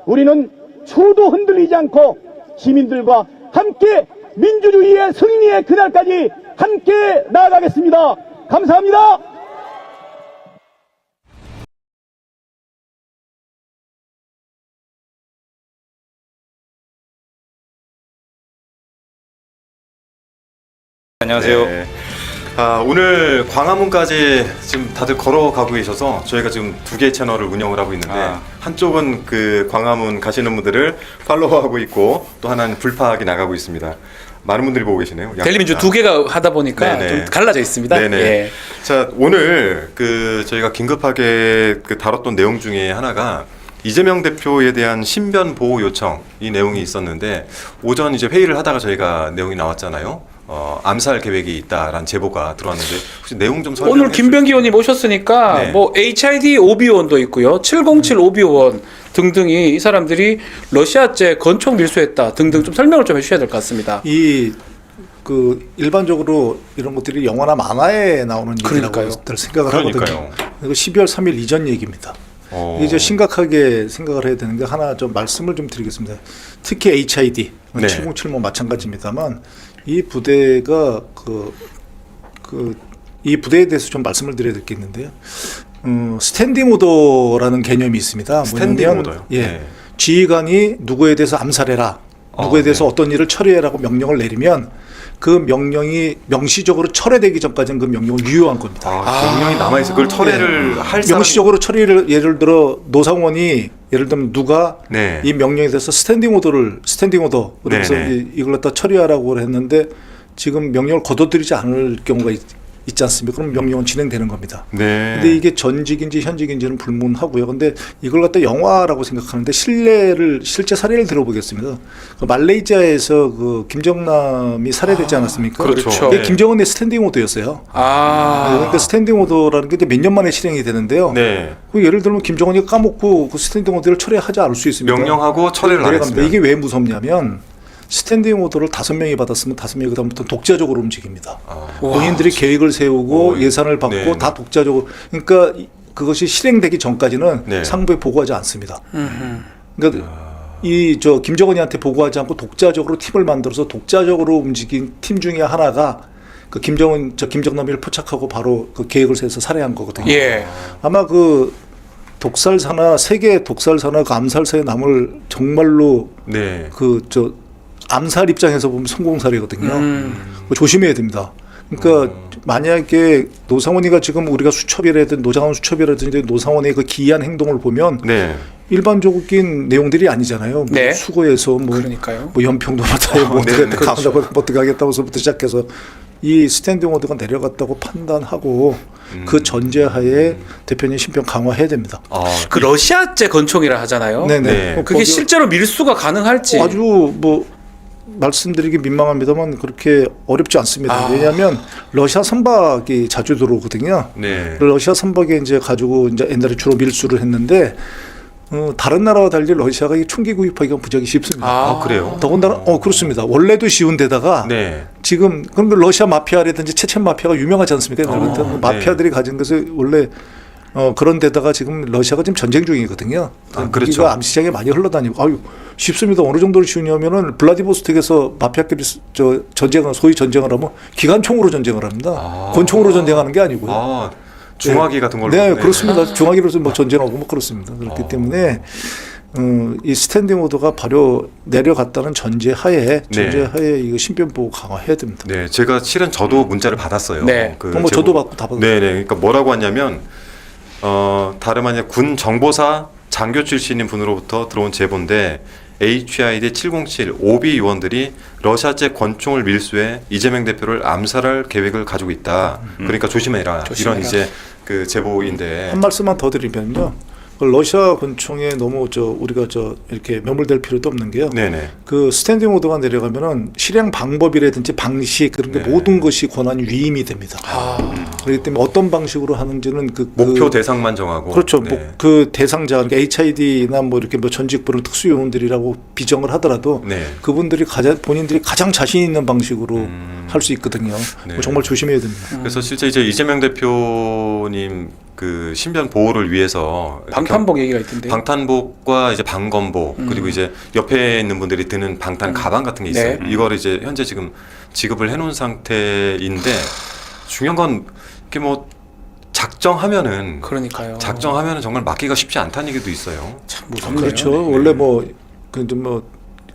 우리는 초도 흔들리지 않고 시민들과 함께 민주주의의 승리의 그날까지 함께 나아가겠습니다. 감사합니다. 안녕하세요. 네. 오늘 광화문까지 지금 다들 걸어가고 계셔서 저희가 지금 두 개의 채널을 운영을 하고 있는데 한쪽은 그 광화문 가시는 분들을 팔로우하고 있고 또 하나는 불파하게 나가고 있습니다. 많은 분들이 보고 계시네요. 델리민주 두 개가 하다 보니까 네네. 좀 갈라져 있습니다. 네네. 예. 자, 오늘 그 저희가 긴급하게 그 다뤘던 내용 중에 하나가 이재명 대표에 대한 신변 보호 요청 이 내용이 있었는데 오전 이제 회의를 하다가 저희가 내용이 나왔잖아요. 암살 계획이 있다라는 제보가 들어왔는데 혹시 내용 좀 설명해 오늘 김병기 의원님 오셨으니까 네. 뭐 HID 오비원도 있고요, 707 오비원 등등이 이 사람들이 러시아제 건총 밀수했다 등등 좀 설명을 좀 해주셔야 될 것 같습니다. 그 일반적으로 이런 것들이 영화나 만화에 나오는 얘기라고 그러니까요. 생각을 그러니까요. 하거든요. 이거 12월 3일 이전 얘기입니다. 이제 심각하게 생각을 해야 되는 게 하나 좀 말씀을 좀 드리겠습니다. 특히 HID, 네. 707뭐 마찬가지입니다만 이 부대가 이 부대에 대해서 좀 말씀을 드려야 될 게 있는데요. 스탠딩 오더라는 개념이 있습니다. 스탠딩 뭐냐면, 오더요? 예, 네. 지휘관이 누구에 대해서 암살해라, 누구에 대해서 어떤 일을 처리해라고 명령을 내리면 그 명령이 명시적으로 철회되기 전까지는 그 명령을 유효한 겁니다. 명령이 남아있어. 그걸 철회를 할 사람 명시적으로 처리를 예를 들어 노상원이 예를 들면 누가 네. 이 명령에 대해서 스탠딩 오더 그래서 네네. 이걸 갖다 처리하라고 했는데 지금 명령을 거둬들이지 않을 경우가 있지 않습니까? 그럼 명령은 진행되는 겁니다. 네. 근데 이게 전직인지 현직인지는 불문하고요. 근데 이걸 갖다 영화라고 생각하는데 실제 사례를 들어보겠습니다. 그 말레이시아에서 그 김정남이 살해되지 않았습니까? 그렇죠. 그게 네. 김정은의 스탠딩 오더였어요. 그러니까 스탠딩 오더라는 게 몇 년 만에 실행이 되는데요. 네. 그 예를 들면 김정은이 까먹고 그 스탠딩 오더를 처리하지 않을 수 있습니다. 명령하고 처리를 안 내려갑니다. 했으면 이게 왜 무섭냐면 스탠딩 오더를 5명이 받았으면 5명이 그다음부터 독자적으로 움직입니다. 본인들이 계획을 세우고 예산을 받고 네. 다 독자적으로, 그러니까 그것이 실행되기 전까지는 네. 상부에 보고하지 않습니다. 그러니까 김정은이한테 보고하지 않고 독자적으로 팀을 만들어서 독자적으로 움직인 팀 중에 하나가 그 김정남이를 포착하고 바로 그 계획을 세워서 살해한 거거든요. 예. 아마 그 독살사나 세계 독살사나 그 암살사에 남을 정말로 네. 암살 입장에서 보면 성공사례거든요. 그거 조심해야 됩니다. 그러니까 만약에 노상원이가 지금 우리가 수첩이라든지 노장원 수첩이라든지 노상원의 그 기이한 행동을 보면 네. 일반적인 내용들이 아니잖아요. 네. 수거해서 그러니까요. 뭐 연평도 맡아요. 어떻게 하겠다고서부터 시작해서 이 스탠딩 오더가 내려갔다고 판단하고 그 전제하에 대표님 신병 강화해야 됩니다. 그 러시아제 건총이라 하잖아요. 네네. 네. 그게 실제로 밀수가 가능할지. 아주 뭐 말씀드리기 민망합니다만 그렇게 어렵지 않습니다. 왜냐하면 러시아 선박이 자주 들어오거든요. 네. 러시아 선박에 이제 가지고 이제 옛날에 주로 밀수를 했는데 다른 나라와 달리 러시아가 이 총기 구입하기가 무지하게 쉽습니다. 아, 그래요? 더군다나 그렇습니다. 원래도 쉬운데다가 네. 지금 그럼 러시아 마피아라든지 체첸 마피아가 유명하지 않습니까? 그런 마피아들이 가진 것을 원래 그런 데다가 지금 러시아가 지금 전쟁 중이거든요. 그렇죠. 무기가 암시장에 많이 흘러다니고 아유 쉽습니다. 어느 정도로 쉬우냐면은 블라디보스톡에서 마피아끼리 소위 전쟁을 하면 기관총으로 전쟁을 합니다. 권총으로 전쟁하는 게 아니고요. 중화기 같은 걸로. 네, 그렇습니다. 중화기로서 뭐 전쟁하고 뭐 그렇습니다. 그렇기 때문에 이 스탠딩 오더가 바로 내려갔다는 전제하에 이거 신변 보호 강화해야 됩니다. 네, 제가 실은 저도 문자를 받았어요. 네. 뭐 저도 받고 다 받았어요. 네네. 그러니까 뭐라고 하냐면 다름 아니라 군 정보사 장교 출신인 분으로부터 들어온 제보인데 HID 707 OB 요원들이 러시아제 권총을 밀수해 이재명 대표를 암살할 계획을 가지고 있다. 그러니까 조심해라. 이런 이제 그 제보인데 한 말씀만 더 드리면요. 러시아 권총에 너무 우리가 이렇게 매몰될 필요도 없는 게요. 네네. 그 스탠딩 오더가 내려가면은 실행 방법이라든지 방식 그런 게 모든 것이 권한 위임이 됩니다. 그렇기 때문에 어떤 방식으로 하는지는 목표 대상만 정하고. 그렇죠. 네. 그 대상자 그러니까 HID나 뭐 이렇게 뭐 전직 부른 특수요원들이라고 비정을 하더라도 네. 그분들이 본인들이 가장 자신 있는 방식으로 할 수 있거든요. 네. 정말 조심해야 됩니다. 그래서 실제 이제 이재명 대표님 그 신변 보호를 위해서 방탄복 얘기가 있던데. 방탄복과 이제 방검복 그리고 이제 옆에 있는 분들이 드는 방탄 가방 같은 게 있어요. 네. 이거를 이제 현재 지금 지급을 해놓은 상태인데 중요한 건 이렇게 뭐 작정하면은 그러니까요. 정말 막기가 쉽지 않다는 얘기도 있어요. 참 무섭네요. 그렇죠. 원래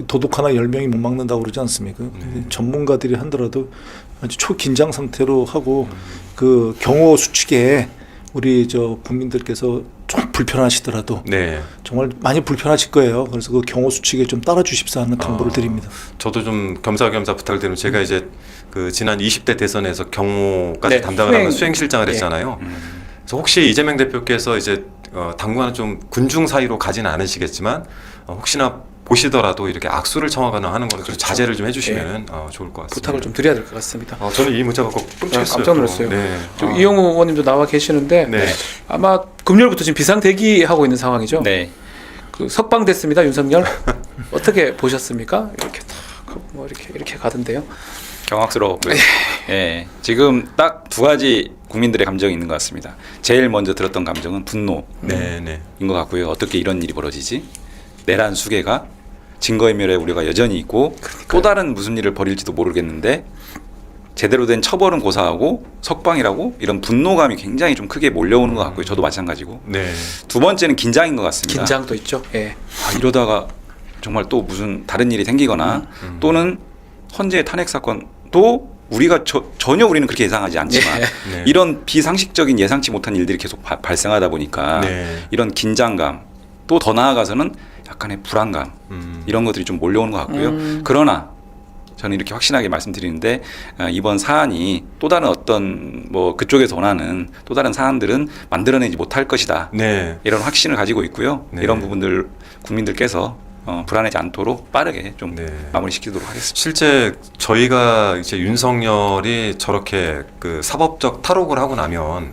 도둑 하나 10명이 못 막는다고 그러지 않습니까? 전문가들이 한더라도 아주 초긴장 상태로 하고 그 경호 수칙에 우리 국민들께서 좀 불편하시더라도 네. 정말 많이 불편하실 거예요. 그래서 그 경호 수칙에 좀 따라 주십사 하는 당부를 드립니다. 저도 좀 겸사겸사 부탁을 드리면 제가 이제 그 지난 20대 대선에서 경호까지 네, 담당을 하면 수행실장을 했잖아요. 그래서 혹시 이재명 대표께서 이제 당분간 좀 군중 사이로 가지는 않으시겠지만 혹시나 보시더라도 이렇게 악수를 청하거나 하는 거는 좀 자제를 좀 해주시면 좋을 것 같습니다. 부탁을 좀 드려야 될 것 같습니다. 저는 이 문자 갖고 끔찍했어요. 깜짝 놀랐어요. 네. 이용우 의원님도 나와 계시는데 네. 아마 금요일부터 지금 비상 대기하고 있는 상황이죠. 네. 그 석방됐습니다, 윤석열. 어떻게 보셨습니까? 이렇게 뭐 이렇게 가던데요. 경악스럽고요. 예, 지금 딱 두 가지 국민들의 감정이 있는 것 같습니다. 제일 먼저 들었던 감정은 분노인 네. 것 같고요. 어떻게 이런 일이 벌어지지? 내란 수괴가 증거인멸의 우려가 여전히 있고 또 다른 무슨 일을 벌일지도 모르겠는데 제대로 된 처벌은 고사하고 석방이라고 이런 분노감이 굉장히 좀 크게 몰려오는 것 같고요. 저도 마찬가지고. 네. 두 번째는 긴장인 것 같습니다. 긴장도 있죠. 예. 이러다가 정말 또 무슨 다른 일이 생기거나 또는 헌재 탄핵 사건도 우리가 전혀 우리는 그렇게 예상하지 않지만 네. 이런 비상식적인 예상치 못한 일들이 계속 발생하다 보니까 네. 이런 긴장감 또 더 나아가서는 약간의 불안감 이런 것들이 좀 몰려오는 것 같고요. 그러나 저는 이렇게 확신하게 말씀드리는데 이번 사안이 또 다른 어떤 뭐 그쪽에서 원하는 또 다른 사안들은 만들어내지 못할 것이다. 네. 이런 확신을 가지고 있고요. 네. 이런 부분들 국민들께서 불안하지 않도록 빠르게 좀 네. 마무리시키도록 하겠습니다. 실제 저희가 이제 윤석열이 저렇게 그 사법적 탈옥을 하고 나면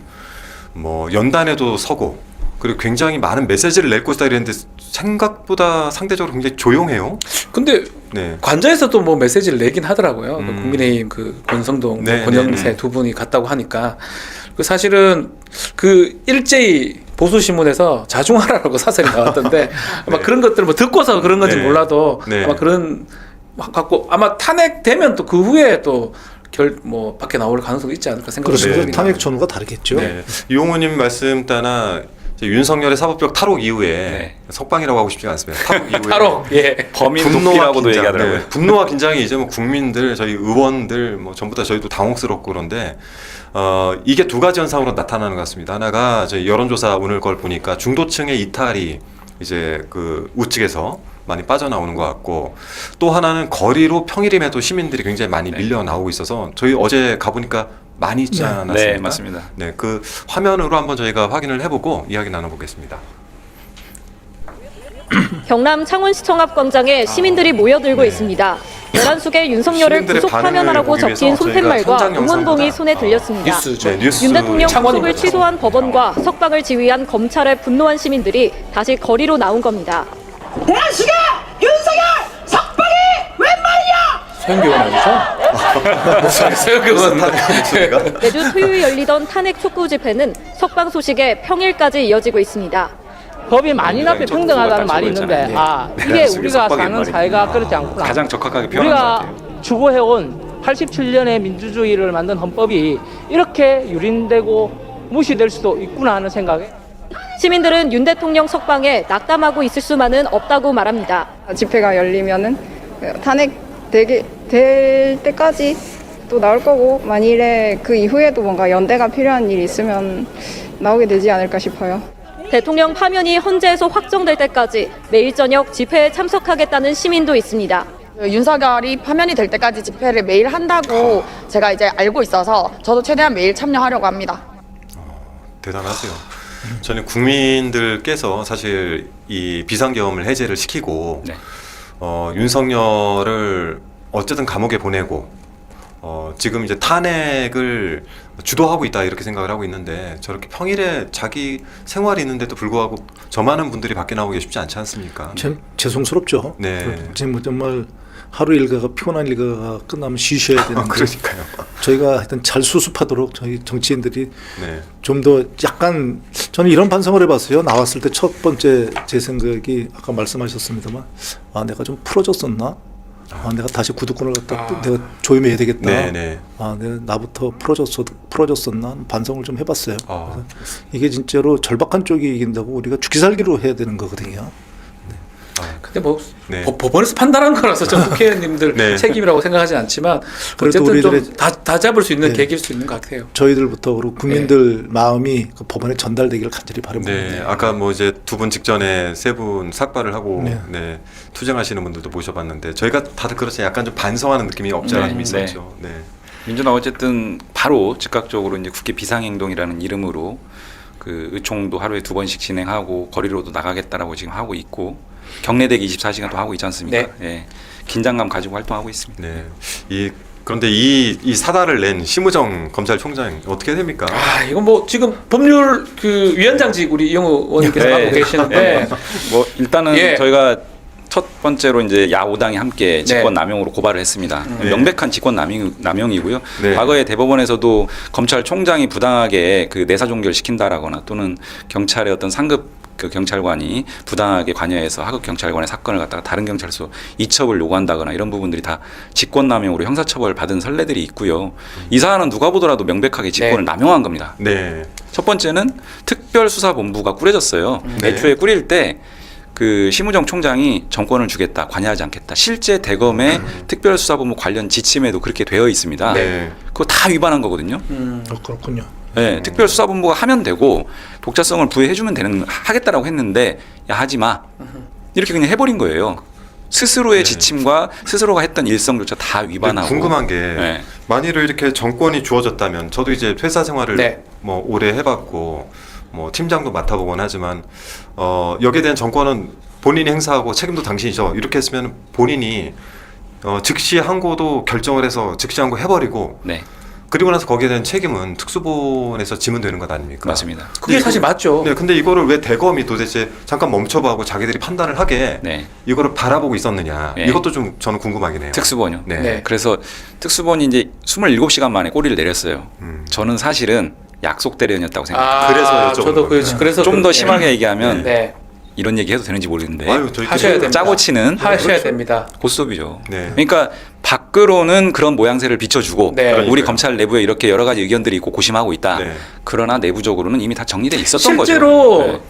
뭐 연단에도 서고 그리고 굉장히 많은 메시지를 낼 것이다 이랬는데 생각보다 상대적으로 굉장히 조용해요. 근데 네. 관저에서도 뭐 메시지를 내긴 하더라고요. 그 국민의힘 그 권성동, 네, 권영세 네. 두 분이 갔다고 하니까 그 사실은 그 일제히 보수 신문에서 자중하라라고 사설이 나왔던데 아마 그런 것들 뭐 듣고서 그런 건지 네. 몰라도 네. 아마 그런 갖고 아마 탄핵되면 또 그 후에 또 뭐 밖에 나올 가능성도 있지 않을까 그렇습니다. 생각합니다. 탄핵 전후가 다르겠죠. 네. 이용우님 말씀 따나 이제 윤석열의 사법적 탈옥 이후에 네. 석방이라고 하고 싶지가 않습니다. 탈옥 이후에 탈옥, 예. 범인 돕기라고도 얘기하더라고요. 네. 분노와 긴장이 이제 뭐 국민들, 저희 의원들 뭐 전부 다 저희도 당혹스럽고 그런데 이게 두 가지 현상으로 나타나는 것 같습니다. 하나가 저희 여론조사 오늘 걸 보니까 중도층의 이탈이 이제 그 우측에서 많이 빠져나오는 것 같고 또 하나는 거리로 평일임에도 시민들이 굉장히 많이 밀려 나오고 있어서 저희 어제 가보니까 많이 있지 않았습니까? 네, 맞습니다. 네, 그 화면으로 한번 저희가 확인을 해보고 이야기 나눠보겠습니다. 경남 창원시청 앞 광장에 시민들이 모여들고 있습니다. 11숙의 윤석열을 시민들의 구속하면하라고 반응을 보기 적힌 위해서 손팻말과 저희가 응원봉이 현장 손에 들렸습니다. 뉴스죠. 네, 뉴스 윤 대통령 창원입니다. 구속을 취소한 법원과 석방을 지휘한 검찰에 분노한 시민들이 다시 거리로 나온 겁니다. 대한시가 윤석열 석방이 웬 말이야? 서영교원 아니죠? 매주 토요일 열리던 탄핵 촉구 집회는 석방 소식에 평일까지 이어지고 있습니다. 법이 만인 앞에 좀 평등하다는 말이 있잖아요. 있는데 예. 이게 속에 우리가 속박의 사는 말이 사회가 그렇지 않구나. 가장 적합하게 표현한 것 우리가 같아요. 추구해온 87년의 민주주의를 만든 헌법이 이렇게 유린되고 무시될 수도 있구나 하는 생각에 시민들은 윤 대통령 석방에 낙담하고 있을 수만은 없다고 말합니다. 집회가 열리면은 될 때까지 또 나올 거고, 만일에 그 이후에도 뭔가 연대가 필요한 일이 있으면 나오게 되지 않을까 싶어요. 대통령 파면이 헌재에서 확정될 때까지 매일 저녁 집회에 참석하겠다는 시민도 있습니다. 윤석열이 파면이 될 때까지 집회를 매일 한다고 제가 이제 알고 있어서 저도 최대한 매일 참여하려고 합니다. 대단하세요. 저는 국민들께서 사실 이 비상계엄을 해제를 시키고 네. 윤석열을 어쨌든 감옥에 보내고 지금 이제 탄핵을 주도하고 있다 이렇게 생각을 하고 있는데 저렇게 평일에 자기 생활이 있는데도 불구하고 저 많은 분들이 밖에 나오기 쉽지 않지 않습니까? 참 죄송스럽죠. 네. 지금 정말 하루 일과가 피곤한 일과가 끝나면 쉬셔야 되는데 그러니까요. 저희가 하여튼 잘 수습하도록 저희 정치인들이 네. 좀 더 약간 저는 이런 반성을 해봤어요. 나왔을 때 첫 번째 제 생각이 아까 말씀하셨습니다만 내가 좀 풀어졌었나? 내가 다시 구두권을 갖다 내가 조임해야 되겠다. 네네. 내가 나부터 풀어졌었나? 반성을 좀 해봤어요. 그래서 이게 진짜로 절박한 쪽이 이긴다고 우리가 죽기 살기로 해야 되는 거거든요. 근데 뭐 네. 법원에서 판단한 거라서 전 국회의원님들 네. 책임이라고 생각하지 않지만 그래도 어쨌든 좀 우리들의- 다 잡을 수 있는 네. 계기일 수 있는 것 같아요. 저희들부터 그리고 국민들 마음이 그 법원에 전달되기를 간절히 바랍니다. 네, 아까 뭐 이제 두 분 직전에 세 분 삭발을 하고 네. 네, 투쟁하시는 분들도 모셔봤는데 저희가 다들 그렇지 약간 좀 반성하는 느낌이 없지 않아 좀 네, 있었죠. 네. 민주당 어쨌든 바로 즉각적으로 이제 국회 비상행동이라는 이름으로 그 의총도 하루에 2번씩 진행하고 거리로도 나가겠다라고 지금 하고 있고 경례대기 24시간도 하고 있지 않습니까? 네. 예. 긴장감 가지고 활동하고 있습니다. 네. 그런데 이 사달을 낸 심우정 검찰총장 어떻게 됩니까? 이건 뭐 지금 법률 그 위원장직 우리 이영호 의원님께서 하고 계시는데 뭐 일단은 예. 저희가 첫 번째로 이제 야오당이 함께 직권 남용으로 고발을 했습니다. 네. 명백한 직권 남용이고요. 네. 과거에 대법원에서도 검찰총장이 부당하게 그 내사 종결시킨다라거나 또는 경찰의 어떤 상급 그 경찰관이 부당하게 관여해서 하급 경찰관의 사건을 갖다가 다른 경찰서 이첩을 요구한다거나 이런 부분들이 다 직권남용으로 형사처벌 받은 선례들이 있고요. 이 사안은 누가 보더라도 명백하게 직권을 남용한 겁니다. 네. 첫 번째는 특별수사본부가 꾸려졌어요. 네. 애초에 꾸릴 때 그 심우정 총장이 정권을 주겠다, 관여하지 않겠다. 실제 대검의 특별수사본부 관련 지침에도 그렇게 되어 있습니다. 네. 그거 다 위반한 거거든요. 그렇군요. 네, 특별수사본부가 하면 되고 독자성을 부여해주면 하겠다라고 했는데 야 하지 마 이렇게 그냥 해버린 거예요. 스스로의 지침과 스스로가 했던 일성조차 다 위반하고. 궁금한 게 네. 만일 이렇게 정권이 주어졌다면 저도 이제 회사 생활을 네. 뭐 오래 해봤고 뭐 팀장도 맡아보곤 하지만 여기에 대한 정권은 본인이 행사하고 책임도 당신이죠. 이렇게 했으면 본인이 즉시 항고도 결정을 해서 즉시 항고 해버리고 네, 그리고 나서 거기에 대한 책임은 특수본에서 지면 되는 것 아닙니까? 맞습니다. 그게 사실 맞죠. 네, 근데 이거를 왜 대검이 도대체 잠깐 멈춰봐고 자기들이 판단을 하게 네. 이거를 바라보고 있었느냐? 네. 이것도 좀 저는 궁금하긴 해요. 특수본이요. 네. 네. 그래서 특수본이 이제 27시간 만에 꼬리를 내렸어요. 저는 사실은 약속 대련이었다고 생각합니다. 그래서 여쭤본 저도 거예요. 그래서 좀 더 그렇게- 심하게 얘기하면 네. 이런 얘기 해도 되는지 모르겠는데 아유, 저희 하셔야 됩니다. 짜고 치는 하셔야 됩니다. 고스톱이죠. 네. 그러니까 밖으로는 그런 모양새를 비춰주고 네. 우리 그러니까요. 검찰 내부에 이렇게 여러 가지 의견들이 있고 고심하고 있다. 네. 그러나 내부적으로는 이미 다 정리돼 있었던 거죠. 실제로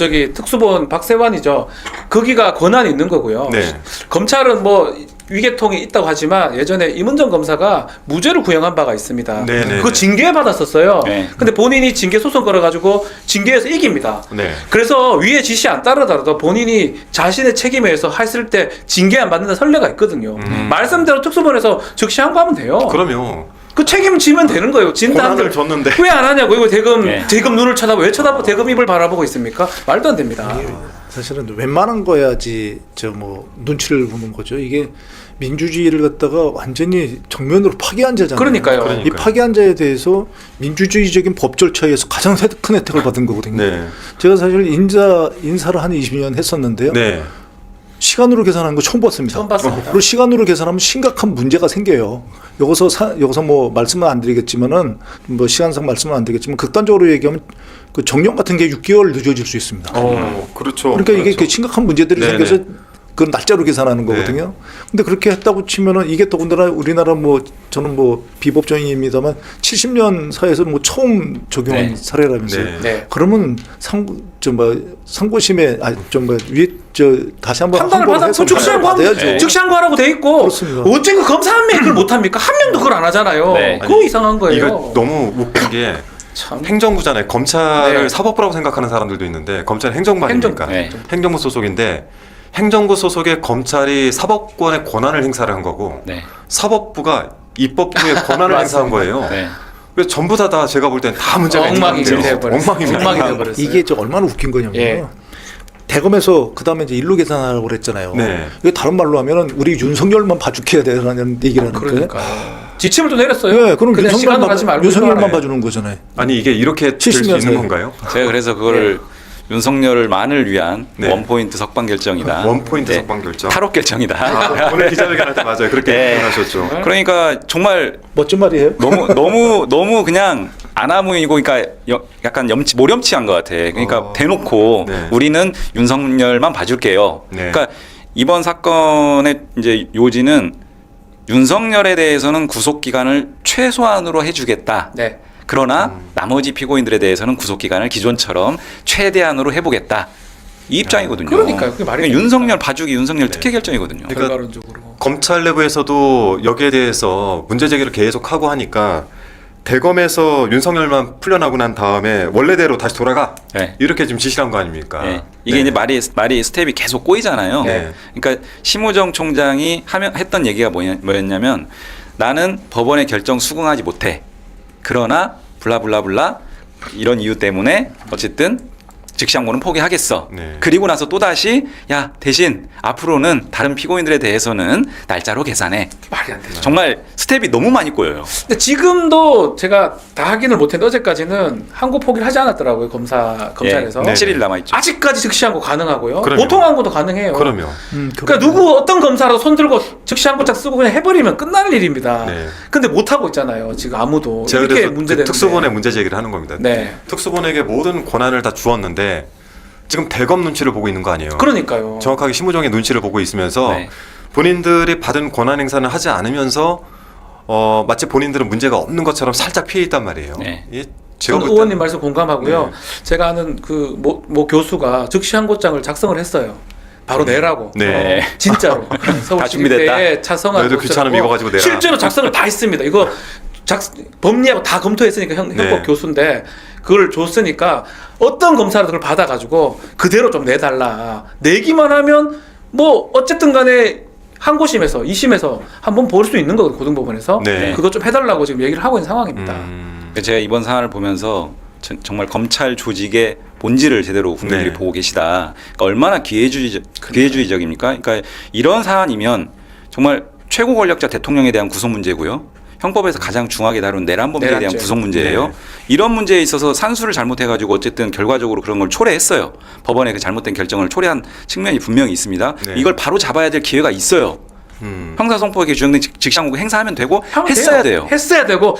네. 특수본 박세환이죠. 거기가 권한이 있는 거고요. 네. 검찰은 뭐 위계통이 있다고 하지만 예전에 임은정 검사가 무죄를 구형한 바가 있습니다. 네, 네, 그거 네. 징계 받았었어요. 네. 근데 본인이 징계 소송 걸어가지고 징계에서 이깁니다. 네. 그래서 위에 지시 안 따르더라도 본인이 자신의 책임에 의해서 했을 때 징계 안 받는다 선례가 있거든요. 말씀대로 특수본에서 즉시 항고하면 돼요. 그러면 그 책임 지면 되는 거예요. 진다 권한을 한들 줬는데 왜 안 하냐고. 이거 대금 네. 대금 눈을 쳐다보 왜 쳐다보 대금 입을 바라보고 있습니까? 말도 안 됩니다. 사실은 웬만한 거야지 저 뭐 눈치를 보는 거죠. 이게 민주주의를 갖다가 완전히 정면으로 파괴한 자잖아요. 그러니까요. 이 파괴한 자에 대해서 민주주의적인 법 절차에서 가장 큰 혜택을 받은 거거든요. 네. 제가 사실 인사를 한 20년 했었는데요. 네. 시간으로 계산하는 거 처음 봤습니다. 처음 봤습니다. 그리고 시간으로 계산하면 심각한 문제가 생겨요. 여기서 뭐 말씀은 안 드리겠지만은 뭐 시간상 말씀은 안 드리겠지만 극단적으로 얘기하면 그 정년 같은 게 6개월 늦어질 수 있습니다. 그렇죠. 그러니까 이게 그렇죠. 심각한 문제들이 네네. 생겨서 그건 날짜로 계산하는 거거든요. 근데 그렇게 했다고 치면은 이게 더군다나 우리나라 뭐 저는 뭐 비법정입니다만 70년 사회에서 뭐 처음 적용한 네. 사례라면서요. 네. 네. 그러면 상고심에 다시 한번 판단을 받아 즉시 받아야죠. 즉시 항고하라고 돼 있고 그렇습니다. 어째 그 검사 한 명이 그걸 못 합니까? 한 명도 그걸 안 하잖아요. 네. 그거 이상한 거예요. 이거 너무 웃긴 게 참. 행정부잖아요. 검찰을 네. 사법부라고 생각하는 사람들도 있는데 검찰은 행정부 아닙니까? 네. 행정부 소속인데 행정부 소속의 검찰이 사법권의 권한을 행사를 한 거고 네. 사법부가 입법부의 권한을 행사한 거예요. 네. 그래서 전부 다 제가 볼 땐 다 문제가 있는 엉망이 건데요. 돼버렸어요. 엉망입니다. 엉망이 돼버렸어요. 이게 저 얼마나 웃긴 거냐면요. 예. 대검에서 그 다음에 이제 일로 계산하라고 그랬잖아요. 네. 이게 다른 말로 하면은 우리 윤석열만 봐주게 해야 되라는 얘기라는 거예요. 그러니까 지침을 또 내렸어요. 네, 그럼 그냥 시간을 하지 말고 윤석열만 이거 봐주는 거잖아요. 아니 이게 이렇게 될 수 70년 있는 사이. 건가요? 제가 그래서 그거를 윤석열만을 위한 네. 원포인트 석방 결정이다. 원포인트 네. 석방 결정. 탈옥 결정이다. 오늘 기자회견할 때 맞아요. 그렇게 네. 표현하셨죠. 그러니까 정말 멋진 말이에요. 너무 그냥 아나무인이고 그러니까 약간 모렴치한 것 같아. 그러니까 대놓고 네. 우리는 윤석열만 봐줄게요. 네. 그러니까 이번 사건의 이제 요지는 윤석열에 대해서는 구속 기간을 최소한으로 해주겠다. 네. 그러나 나머지 피고인들에 대해서는 구속 기간을 기존처럼 최대한으로 해보겠다. 이 입장이거든요. 그러니까요. 그게 말이 됩니까? 윤석열 봐주기 윤석열 특혜 결정이거든요. 그러니까 결과론적으로. 검찰 내부에서도 여기에 대해서 문제 제기를 계속하고 하니까 대검에서 윤석열만 풀려나고 난 다음에 원래대로 다시 돌아가 네. 이렇게 지금 지시한 거 아닙니까? 네. 이게 네. 이제 말이 스텝이 계속 꼬이잖아요. 네. 그러니까 심우정 총장이 했던 얘기가 뭐였냐면 나는 법원의 결정 수긍하지 못해. 그러나 블라블라블라 이런 이유 때문에 어쨌든 즉시 항고는 포기하겠어. 네. 그리고 나서 또 다시 야 대신 앞으로는 다른 피고인들에 대해서는 날짜로 계산해. 말이 안 되죠. 정말 스텝이 너무 많이 꼬여요. 근데 지금도 제가 다 확인을 못했는데 어제까지는 항고 포기를 하지 않았더라고요. 검찰에서. 네. 7일 남아있죠. 아직까지 즉시 항고 가능하고요. 그럼요. 보통 항고도 가능해요. 그럼요. 그러니까 누구 어떤 검사라도 손 들고 즉시 항고장 쓰고 그냥 해버리면 끝나는 일입니다. 네. 근데 못 하고 있잖아요. 지금 아무도 제가 이렇게 그래서 문제되는데. 특수본에 문제 제기를 하는 겁니다. 네. 특수본에게 모든 권한을 다 주었는데 지금 대검 눈치를 보고 있는 거 아니에요? 그러니까요. 정확하게 심우정의 눈치를 보고 있으면서 네. 본인들이 받은 권한 행사는 하지 않으면서 마치 본인들은 문제가 없는 것처럼 살짝 피해 있단 말이에요. 네. 이게 제가 저는 볼 의원님 때는 말씀 공감하고요. 네. 제가 아는 그 모 교수가 즉시 항고장을 작성을 했어요. 바로 내라고. 네. 진짜로. 다 준비됐다. 서울시립대에 차성한 너희들 귀찮으면 교수라고 이거 가지고 내라. 실제로 작성을 다 했습니다. 이거 법리하고 다 검토했으니까 네. 형법 교수인데 그걸 줬으니까 어떤 검사도 그걸 받아가지고 그대로 좀 내달라. 내기만 하면 뭐 어쨌든 간에 항고심에서 2심에서 한번 볼 수 있는 거거든요. 고등법원에서. 네. 그거 좀 해달라고 지금 얘기를 하고 있는 상황입니다. 제가 이번 사안을 보면서 정말 검찰 조직의 본질을 제대로 국민들이 네. 보고 계시다. 그러니까 얼마나 기회주의적입니까? 그러니까 이런 사안이면 정말 최고 권력자 대통령에 대한 구속 문제고요. 형법에서 가장 중하게 다룬 내란범죄에 대한 내란죄. 구속 문제예요. 네. 이런 문제에 있어서 산수를 잘못해가지고 어쨌든 결과적으로 그런 걸 초래했어요. 법원의 그 잘못된 결정을 초래한 측면이 분명히 있습니다. 네. 이걸 바로 잡아야 될 기회가 있어요. 형사성법에 규정된 즉시항고 행사하면 되고 했어야 돼요. 했어야 되고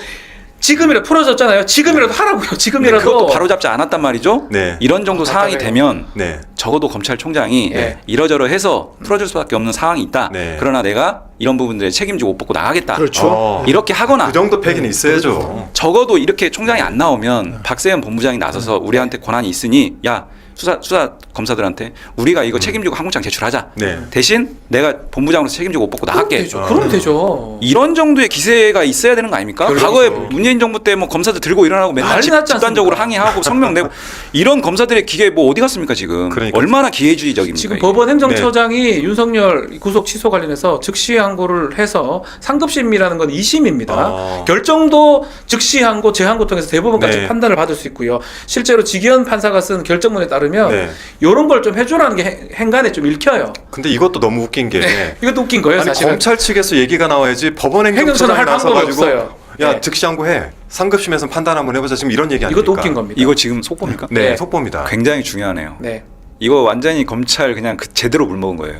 지금이라도 풀어졌잖아요. 지금이라도 하라고요. 지금이라도. 그것도 바로 잡지 않았단 말이죠. 네. 이런 정도 상황이 답답해요. 되면 네. 적어도 검찰총장이 네. 이러저러해서 풀어줄 수밖에 없는 상황이 있다. 네. 그러나 내가 이런 부분들에 책임지고 옷 벗고 나가겠다. 그렇죠. 이렇게 하거나 그 정도 패기는 있어야죠. 적어도 이렇게 총장이 안 나오면 박세현 본부장이 나서서 우리한테 권한이 있으니 야 수사 검사들한테 우리가 이거 책임지고 항고장 제출하자. 네. 대신 내가 본부장으로서 책임지고 옷 벗고 나갈게. 되죠. 그럼 되죠. 이런 정도의 기세가 있어야 되는 거 아닙니까? 그렇죠. 과거에 문재인 정부 때 뭐 검사들 들고 일어나고 맨날 난리 났지 집단적으로 않습니까? 항의하고 성명 내고 이런 검사들의 기계 뭐 어디 갔습니까 지금? 그러니까요. 얼마나 기회주의적입니까? 지금 이게? 법원 행정처장이 윤석열 구속 취소 관련해서 즉시 항고를 해서 상급심이라는 건 2심입니다. 결정도 즉시 항고, 재항고 통해서 대법원까지 네. 판단을 받을 수 있고요. 실제로 지기현 판사가 쓴 결정문에 따르면 네. 이런 걸 좀 해줘라는 게 행간에 좀 읽혀요. 근데 이것도 너무 웃긴 게 네. 이것도 웃긴 거예요, 아니, 사실은. 검찰 측에서 얘기가 나와야지 법원 행정처장이 할 방법이 나서가지고 없어요. 야 네. 즉시 항고해 상급심에서 판단 한번 해보자 지금 이런 얘기 아닙니까? 이것도 웃긴 겁니다. 이거 지금 속보입니까? 네, 네. 속보입니다. 굉장히 중요하네요. 네. 이거 완전히 검찰 그냥 제대로 물먹은 거예요.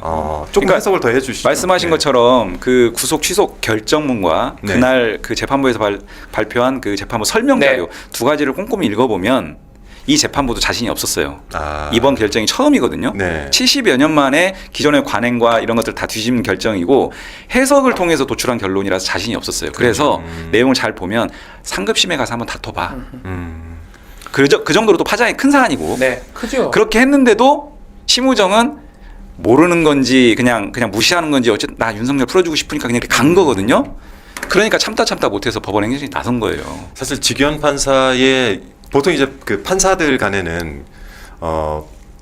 조금 그러니까 해석을 더 해주시죠. 말씀하신 네. 것처럼 그 구속 취소 결정문과 네. 그날 그 재판부에서 발표한 그 재판부 설명 자료 네. 두 가지를 꼼꼼히 읽어보면 이 재판부도 자신이 없었어요. 아. 이번 결정이 처음이거든요. 네. 70여 년 만에 기존의 관행과 이런 것들 다 뒤집는 결정이고 해석을 통해서 도출한 결론이라서 자신이 없었어요. 그래서 내용을 잘 보면 상급심에 가서 한번 다퉈봐. 그 정도로 또 파장이 큰 사안이고 네, 크죠. 그렇게 했는데도 심우정은 모르는 건지 그냥 무시하는 건지 어쨌든 나 윤석열 풀어주고 싶으니까 그냥 이렇게 간 거거든요. 그러니까 참다 못해서 법원 행정처장이 나선 거예요. 사실 지기현 판사의 보통 이제 그 판사들 간에는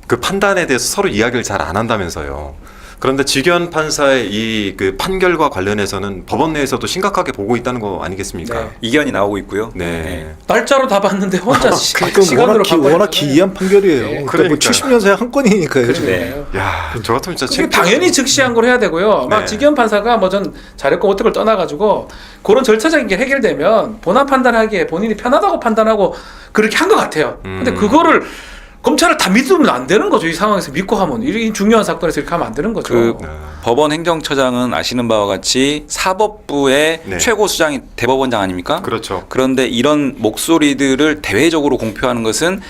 그 판단에 대해서 서로 이야기를 잘 안 한다면서요. 그런데 지기현 판사의 이 그 판결과 관련해서는 법원 내에서도 심각하게 보고 있다는 거 아니겠습니까? 네. 이견이 나오고 있고요. 네. 날짜로 다 봤는데 혼자 시간으로 워낙 기이한 판결이에요. 네. 그러니까 뭐 그러니까요. 70년사의 한 건이니까요. 네. 야, 저 같으면 진짜 그게 당연히 즉시 항고를 해야 되고요. 막 네. 지기현 판사가 뭐 전 잘했고 어떻게 떠나가지고 그런 절차적인 게 해결되면 본안 판단하기에 본인이 편하다고 판단하고 그렇게 한 것 같아요. 근데 그거를 검찰을 다 믿으면 안 되는 거죠. 이 상황에서 믿고 하면 이 중요한 사건에서 이렇게 하면 안 되는 거죠. 그 법원 행정처장은 아시는 바와 같이 사법부의 네. 최고 수장이 대법원장 아닙니까? 그렇죠. 그런데 이런 목소리들을 대외적으로 공표하는 것은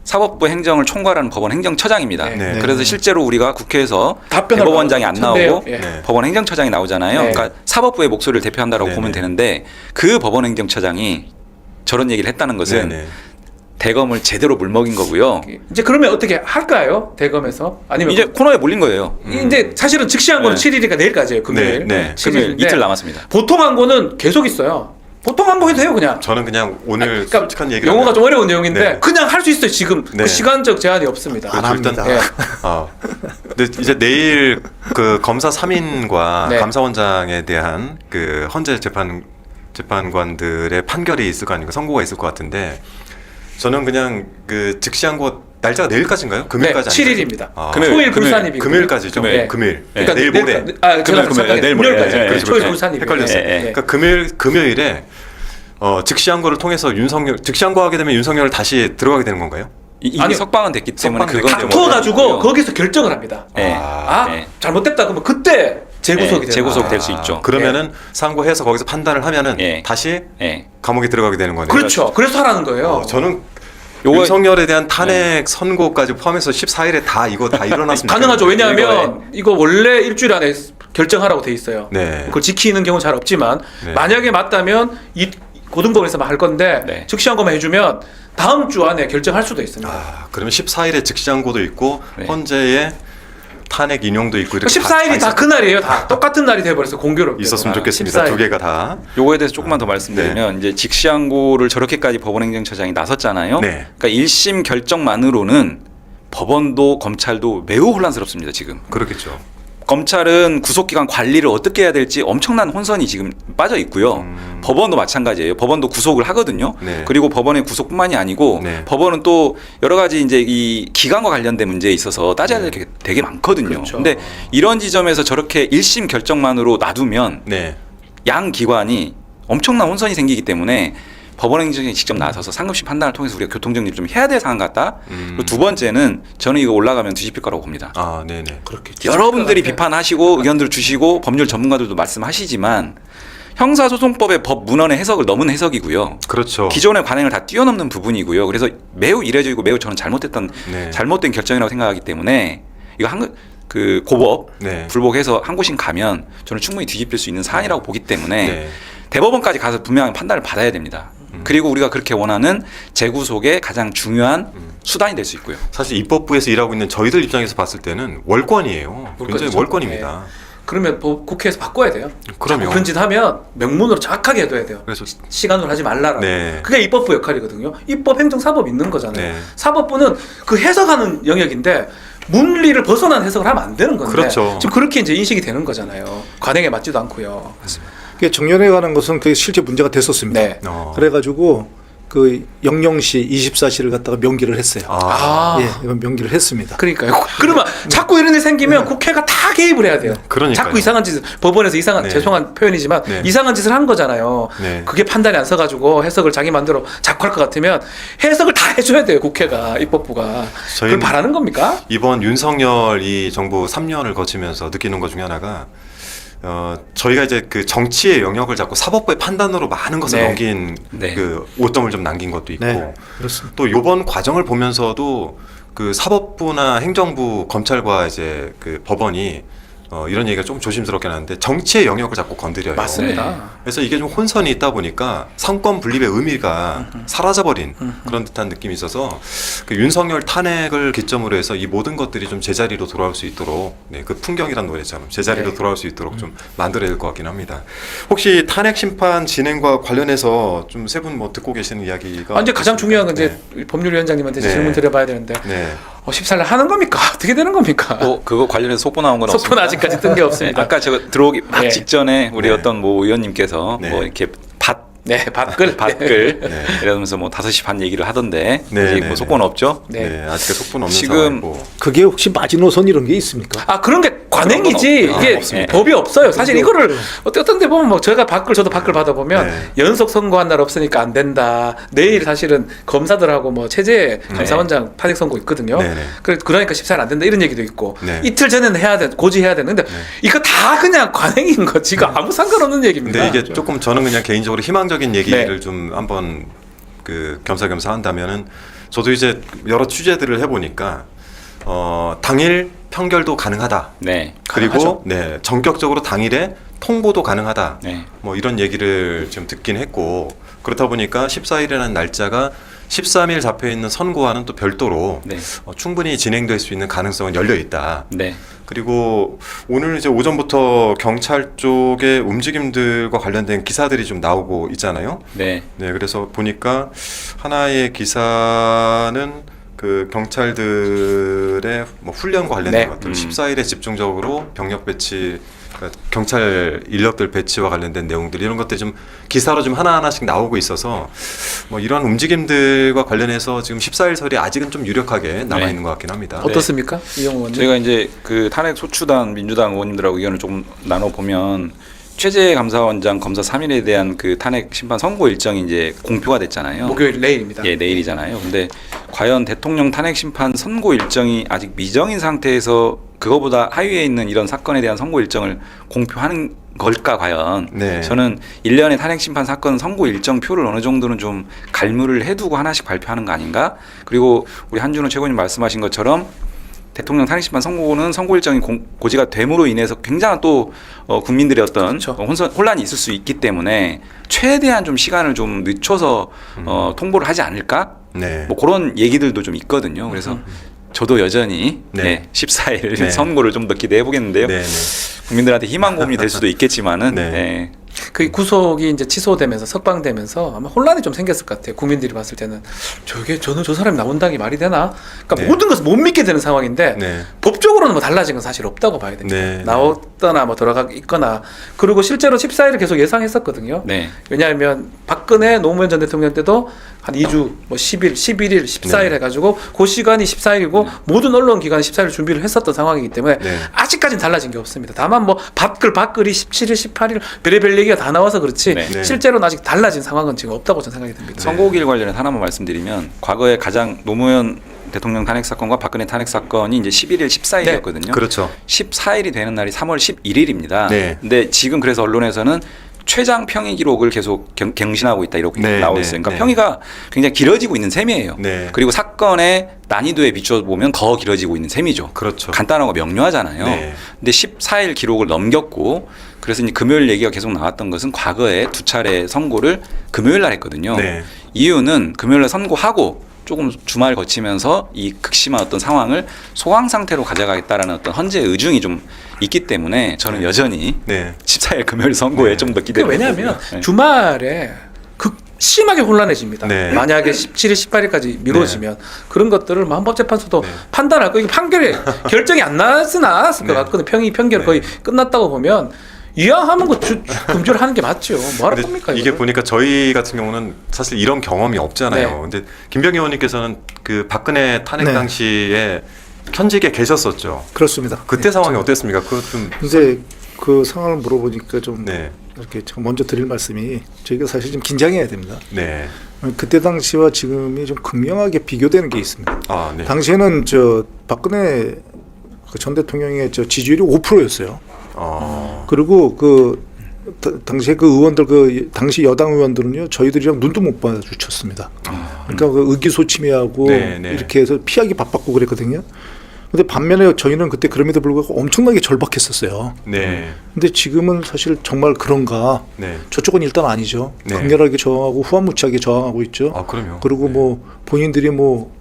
사법부 행정을 총괄하는 법원 행정처장입니다. 네. 그래서 실제로 우리가 국회에서 답변을 대법원장이 안 받았는데요. 나오고 예. 네. 법원 행정처장이 나오잖아요. 네. 그러니까 사법부의 목소리를 대표한다라고 네, 보면 네. 되는데 그 법원 행정처장이 저런 얘기를 했다는 것은 네네. 대검을 제대로 물먹인 거고요. 이제 그러면 어떻게 할까요? 대검에서 아니면 이제 코너에 몰린 거예요. 근데 사실은 즉시 항고는 네. 7일이니까 내일까지예요. 금요일. 네. 금요일 7일인데 이틀 남았습니다. 보통 항고는 계속 있어요. 보통 항고해도 해요 그냥. 저는 그냥 오늘 솔직한 얘기를 용어가 하면- 좀 어려운 내용인데 네. 그냥 할 수 있어요 지금. 네. 그 시간적 제한이 없습니다. 그렇죠. 일단 합니다. 예. 근데 이제 내일 그 검사 3인과 네. 감사원장에 대한 그 헌재 재판관들의 판결이 있을 거 아닙니까? 선고가 있을 것 같은데 저는 그냥 그 즉시 항고 날짜가 내일까지인가요? 금요일까지 네, 아닌가요? 7일입니다. 아. 토요일 불산입이 금요일까지죠. 네. 금요일. 그러니까 내일 모레. 금요일 내일 모레. 금요일까지. 예, 예, 그렇죠. 토요일 불산입. 헷갈렸어요. 예, 예. 그러니까 금요일에 즉시 항고를 통해서 즉시 항고하게 되면 윤석열을 다시 들어가게 되는 건가요? 이미 아니요. 석방은 됐기 때문에 석방은 그건 됐기 다퉈가지고 거기서 결정을 합니다. 네. 아 잘못됐다 그러면 그때 재구속이 돼요. 재구속 될 수 있죠. 그러면은 상고해서 거기서 판단을 하면은 예. 다시 예. 감옥에 들어가게 되는 거네요. 그렇죠. 그래서 하라는 거예요. 저는 요거- 윤석열에 대한 탄핵 선고까지 포함해서 14일에 다 일어났습니다. 가능하죠. 왜냐하면 이거 원래 일주일 안에 결정하라고 돼 있어요. 네. 그걸 지키는 경우는 잘 없지만 네. 만약에 맞다면 이 고등법원에서만 할 건데 네. 즉시 항고만 해주면 다음 주 안에 결정할 수도 있습니다. 그러면 14일에 즉시항고도 있고 네. 헌재에 탄핵 인용도 있고 이렇게 14일이 다 그날이에요. 다 똑같은 날이 돼버려서 공교롭게 있었으면 좋겠습니다. 14일. 두 개가 다. 요거에 대해서 조금만 더 말씀드리면 이제 직시항고를 저렇게까지 법원행정처장이 나섰잖아요. 네. 그러니까 1심 결정만으로는 법원도 검찰도 매우 혼란스럽습니다. 지금. 그렇겠죠. 검찰은 구속기관 관리를 어떻게 해야 될지 엄청난 혼선이 지금 빠져 있고요. 법원도 마찬가지예요. 법원도 구속을 하거든요. 네. 그리고 법원의 구속뿐만이 아니고 네. 법원은 또 여러 가지 이제 이 기관과 관련된 문제에 있어서 따져야 될 게 되게 많거든요. 그렇죠. 근데 이런 지점에서 저렇게 1심 결정만으로 놔두면 네. 양 기관이 엄청난 혼선이 생기기 때문에 법원행정이 직접 나서서 상급심 판단을 통해서 우리가 교통정리를 좀 해야 될 상황 같다. 그리고 두 번째는 저는 이거 올라가면 뒤집힐 거라고 봅니다. 아, 네네. 여러분들이 비판하시고 의견들 주시고 법률 전문가들도 말씀하시지만 형사소송법의 법 문헌의 해석을 넘은 해석이고요. 그렇죠. 기존의 관행을 다 뛰어넘는 부분이고요. 그래서 매우 이례적이고 매우 저는 네. 잘못된 결정이라고 생각하기 때문에 이거 그 고법 네. 불복해서 항고심 가면 저는 충분히 뒤집힐 수 있는 사안이라고 보기 때문에 네. 대법원까지 가서 분명한 판단을 받아야 됩니다. 그리고 우리가 그렇게 원하는 재구속의 가장 중요한 수단이 될 수 있고요. 사실 입법부에서 일하고 있는 저희들 입장에서 봤을 때는 월권이에요. 굉장히 월권이죠. 월권입니다. 그러면 국회에서 바꿔야 돼요. 그럼요. 그런 짓 하면 명문으로 정확하게 해둬야 돼요. 그래서 시간으로 하지 말라라고. 네. 그게 입법부 역할이거든요. 입법, 행정, 사법 있는 거잖아요. 네. 사법부는 그 해석하는 영역인데 문리를 벗어난 해석을 하면 안 되는 건데 그렇죠. 지금 그렇게 이제 인식이 되는 거잖아요. 관행에 맞지도 않고요. 그게 정년에 관한 것은 그게 실제 문제가 됐었습니다. 네. 그래가지고 그 영영시 24시를 갖다가 명기를 했어요. 아. 예, 이건 명기를 했습니다. 그러니까요. 그러면 자꾸 이런 일 생기면 국회가 다 개입을 해야 돼요. 그러니까요. 자꾸 이상한 짓을 법원에서 이상한 네. 죄송한 표현이지만 네. 이상한 짓을 한 거잖아요. 네. 그게 판단이 안 서가지고 해석을 자기 마음대로 자꾸 할 것 같으면 해석을 다 해줘야 돼요. 국회가 입법부가 그걸 저희는 바라는 겁니까? 이번 윤석열 이 정부 3년을 거치면서 느끼는 것 중에 하나가 저희가 이제 그 정치의 영역을 잡고 사법부의 판단으로 많은 것을 네. 넘긴 네. 그 오점을 좀 남긴 것도 있고 네, 그렇습니다. 또 이번 과정을 보면서도 그 사법부나 행정부, 검찰과 이제 그 법원이 이런 얘기가 좀 조심스럽게 하는데 정치의 영역을 자꾸 건드려요. 맞습니다. 그래서 이게 좀 혼선이 있다 보니까 상권 분립의 의미가 사라져버린 그런 듯한 느낌이 있어서 그 윤석열 탄핵을 기점으로 해서 이 모든 것들이 좀 제자리로 돌아올 수 있도록 네, 그 풍경이란 노래처럼 제자리로 네. 돌아올 수 있도록 좀 만들어야 될 것 같긴 합니다. 혹시 탄핵 심판 진행과 관련해서 좀 세 분 뭐 듣고 계시는 이야기가 이제 가장 중요한 건 이제 네. 법률위원장님한테 네. 질문 드려봐야 되는데 네. 14일 하는 겁니까? 어떻게 되는 겁니까? 그거 관련해서 속보 나온 건 속보는 없습니다. 아직까지 뜬 게 없습니다. 아까 제가 들어오기 막 네. 직전에 우리 네. 어떤 뭐 의원님께서 네. 뭐 이렇게 네, 밥글. 밭글 네. 이러면서 뭐 5시 반 얘기를 하던데 네, 아직 네, 뭐 속보는 없죠? 네. 네. 아직 속보는 없는 지금 상황이고 그게 혹시 마지노선 이런 게 있습니까? 아 그런 게 관행이지 그런 건 이게 없습니다. 법이 없어요. 사실 이거를 어떤 데 보면 뭐 제가 저도 밖을 받아보면 네. 연속 선고한 날 없으니까 안 된다. 내일 사실은 검사들하고 뭐 체제 감사원장 탄핵 선고 있거든요. 네, 네. 그러니까 14일 안 된다 이런 얘기도 있고 네. 이틀 전에는 해야 돼 고지해야 되는데 이거 다 그냥 관행인 거지. 이거 아무 상관없는 얘기입니다. 근데 이게 조금 저는 그냥 개인적으로 희망적인 얘기를 네. 좀 한번 그 겸사겸사 한다면은 저도 이제 여러 취재들을 해보니까 당일 판결도 가능하다. 네. 그리고 가능하죠. 네 전격적으로 당일에 통보도 가능하다. 네. 뭐 이런 얘기를 좀 듣긴 했고 그렇다 보니까 14일이라는 날짜가 13일 잡혀 있는 선고와는 또 별도로 네. 충분히 진행될 수 있는 가능성은 열려 있다. 네. 그리고 오늘 이제 오전부터 경찰 쪽의 움직임들과 관련된 기사들이 좀 나오고 있잖아요. 네. 네, 그래서 보니까 하나의 기사는 그 경찰들의 뭐 훈련과 관련된 네. 것들 14일에 집중적으로 병력 배치 그러니까 경찰 인력들 배치와 관련된 내용들 이런 것들이 좀 기사로 좀 하나하나씩 나오고 있어서 뭐 이런 움직임들과 관련해서 지금 14일 설이 아직은 좀 유력하게 남아 있는 것 같긴 합니다. 어떻습니까? 이영호 의원님. 저희가 이제 그 탄핵 소추단 민주당 의원님들하고 의견을 조금 나눠 보면 최재 감사원장 검사 3일에 대한 그 탄핵 심판 선고 일정이 이제 공표가 됐잖아요. 목요일 내일입니다. 예, 내일이잖아요. 근데 과연 대통령 탄핵 심판 선고 일정이 아직 미정인 상태에서 그거보다 하위에 있는 이런 사건에 대한 선고 일정을 공표하는 걸까 과연? 네. 저는 1년의 탄핵 심판 사건 선고 일정표를 어느 정도는 좀 갈무를 해두고 하나씩 발표하는 거 아닌가? 그리고 우리 한준호 최고님 말씀하신 것처럼 대통령 탄핵 심판 선고는 선고 일정이 고지가 됨으로 인해서 굉장한 또 국민들의 어떤 그렇죠. 혼란이 있을 수 있기 때문에 최대한 좀 시간을 좀 늦춰서 통보를 하지 않을까? 네. 뭐 그런 얘기들도 좀 있거든요. 그래서 저도 여전히 네. 네, 14일 네. 선고를 좀 더 기대해 보겠는데요. 네, 네. 국민들한테 희망 고문이 될 수도 있겠지만은 네. 네. 그 구속이 이제 취소되면서 석방되면서 아마 혼란이 좀 생겼을 것 같아요. 국민들이 봤을 때는 저는 저 사람이 나온다는 게 말이 되나? 그러니까 네. 모든 것을 못 믿게 되는 상황인데 네. 법적으로는 뭐 달라진 건 사실 없다고 봐야 됩니다. 네. 나왔거나 뭐 들어가 있거나 그리고 실제로 14일을 계속 예상했었거든요. 네. 왜냐하면 박근혜 노무현 전 대통령 때도 한 2주, 뭐 10일, 11일, 14일 네. 해가지고 그 시간이 14일이고 모든 언론 기관이 14일 준비를 했었던 상황이기 때문에 네. 아직까지는 달라진 게 없습니다. 다만 뭐 밥글이 17일, 18일 별의별 얘기가 다 나와서 그렇지 네. 네. 실제로는 아직 달라진 상황은 지금 없다고 저는 생각이 듭니다. 선고일 관련해서 하나만 말씀드리면 과거에 가장 노무현 대통령 탄핵 사건과 박근혜 탄핵 사건이 이제 11일, 14일이었거든요. 그렇죠. 14일이 되는 날이 3월 11일입니다. 네. 근데 지금 그래서 언론에서는 최장 평의 기록을 계속 갱신하고 있다 이렇게 네, 나오고 네, 있어요. 그러니까 네. 평의가 굉장히 길어지고 있는 셈이에요. 네. 그리고 사건의 난이도에 비춰 보면 더 길어지고 있는 셈이죠. 그렇죠. 간단하고 명료하잖아요. 네. 근데 14일 기록을 넘겼고 그래서 이제 금요일 얘기가 계속 나왔던 것은 과거에 2차례 선고를 금요일 날 했거든요. 네. 이유는 금요일 날 선고하고 조금 주말 거치면서 이 극심한 어떤 상황을 소강 상태로 가져가겠다라는 어떤 헌재의 의중이 좀 있기 때문에 저는 여전히 네. 14일 금요일 선고에 네. 좀 더 기대를 왜냐하면 해보고요. 네. 주말에 심하게 혼란해집니다. 네. 만약에 17일, 18일까지 미뤄지면 그런 것들을 헌법재판소도 판단할 거 이게 판결이 결정이 안 나왔을 것 같거든요. 평결 거의 끝났다고 보면 이왕하면 금지를 하는 게 맞죠. 뭐 하는 겁니까? 이게 이거를? 보니까 저희 같은 경우는 사실 이런 경험이 없잖아요. 네. 근데 김병희 의원님께서는 그 박근혜 탄핵 네. 당시에 현직에 계셨었죠. 그렇습니다. 그때 상황이 어땠습니까? 그것 좀 이제 그 상황을 물어보니까 좀 네. 이렇게 제가 먼저 드릴 말씀이 저희가 사실 좀 긴장해야 됩니다. 네. 그때 당시와 지금이 좀 극명하게 비교되는 게 있습니다. 아, 네. 당시에는 저 박근혜 그 전 대통령의 저 지지율이 5%였어요. 그리고 그 당시에 그 의원들 그 당시 여당 의원들은요 저희들이랑 눈도 못 마주쳤습니다. 그러니까 그 의기소침해하고 네, 네. 이렇게 해서 피하기 바빴고 그랬거든요. 근데 반면에 저희는 그때 그럼에도 불구하고 엄청나게 절박했었어요. 네. 근데 지금은 사실 정말 그런가? 네. 저쪽은 일단 아니죠. 네. 강렬하게 저항하고 후한무치하게 저항하고 있죠. 아, 그럼요. 그리고 뭐 본인들이 뭐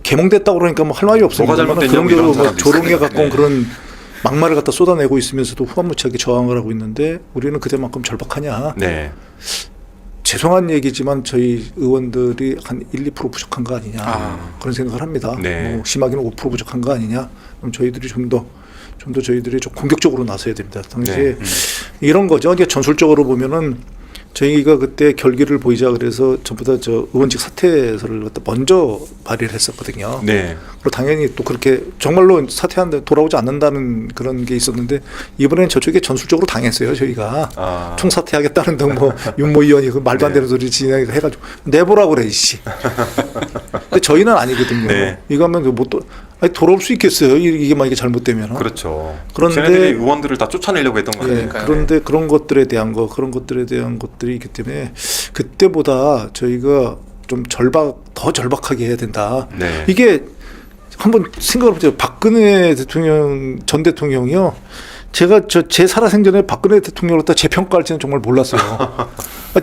개몽됐다고 그러니까 뭐 할 말이 없습니다. 뭐가 잘못됐냐고 그런 이런 뭐 사람도 조롱에 있어요. 가까운 네. 그런 막말을 갖다 쏟아내고 있으면서도 후한무치하게 저항을 하고 있는데 우리는 그때만큼 절박하냐? 네. 죄송한 얘기지만 저희 의원들이 한 1, 2% 부족한 거 아니냐 그런 생각을 합니다. 네. 뭐 심하게는 5% 부족한 거 아니냐? 그럼 저희들이 좀 더 저희들이 좀 공격적으로 나서야 됩니다. 당시에 네. 이런 거죠. 이제 전술적으로 보면은 저희가 그때 결기를 보이자 그래서 전부 다 저 의원직 사퇴서를 갖다 먼저 발의를 했었거든요. 네. 그리고 당연히 또 그렇게 정말로 사퇴하는데 돌아오지 않는다는 그런 게 있었는데 이번에는 저쪽에 전술적으로 당했어요. 저희가 총사퇴하겠다는 등 뭐 윤모 의원이 그 말도 안 되는 소리 진행해가지고 내보라고 그래 이씨. 근데 저희는 아니거든요. 네. 이거 하면 뭐 또 돌아올 수 있겠어요. 이게 만약에 잘못되면. 그렇죠. 그런데 쟤네들이 의원들을 다 쫓아내려고 했던 거예요. 예, 그런데 그런 것들에 대한 것들이 있기 때문에 그때보다 저희가 좀 더 절박하게 해야 된다. 네. 이게 한번 생각을 해보세요. 박근혜 전 대통령이요. 제가 제 살아생전에 박근혜 대통령을 갖다 재평가할지는 정말 몰랐어요.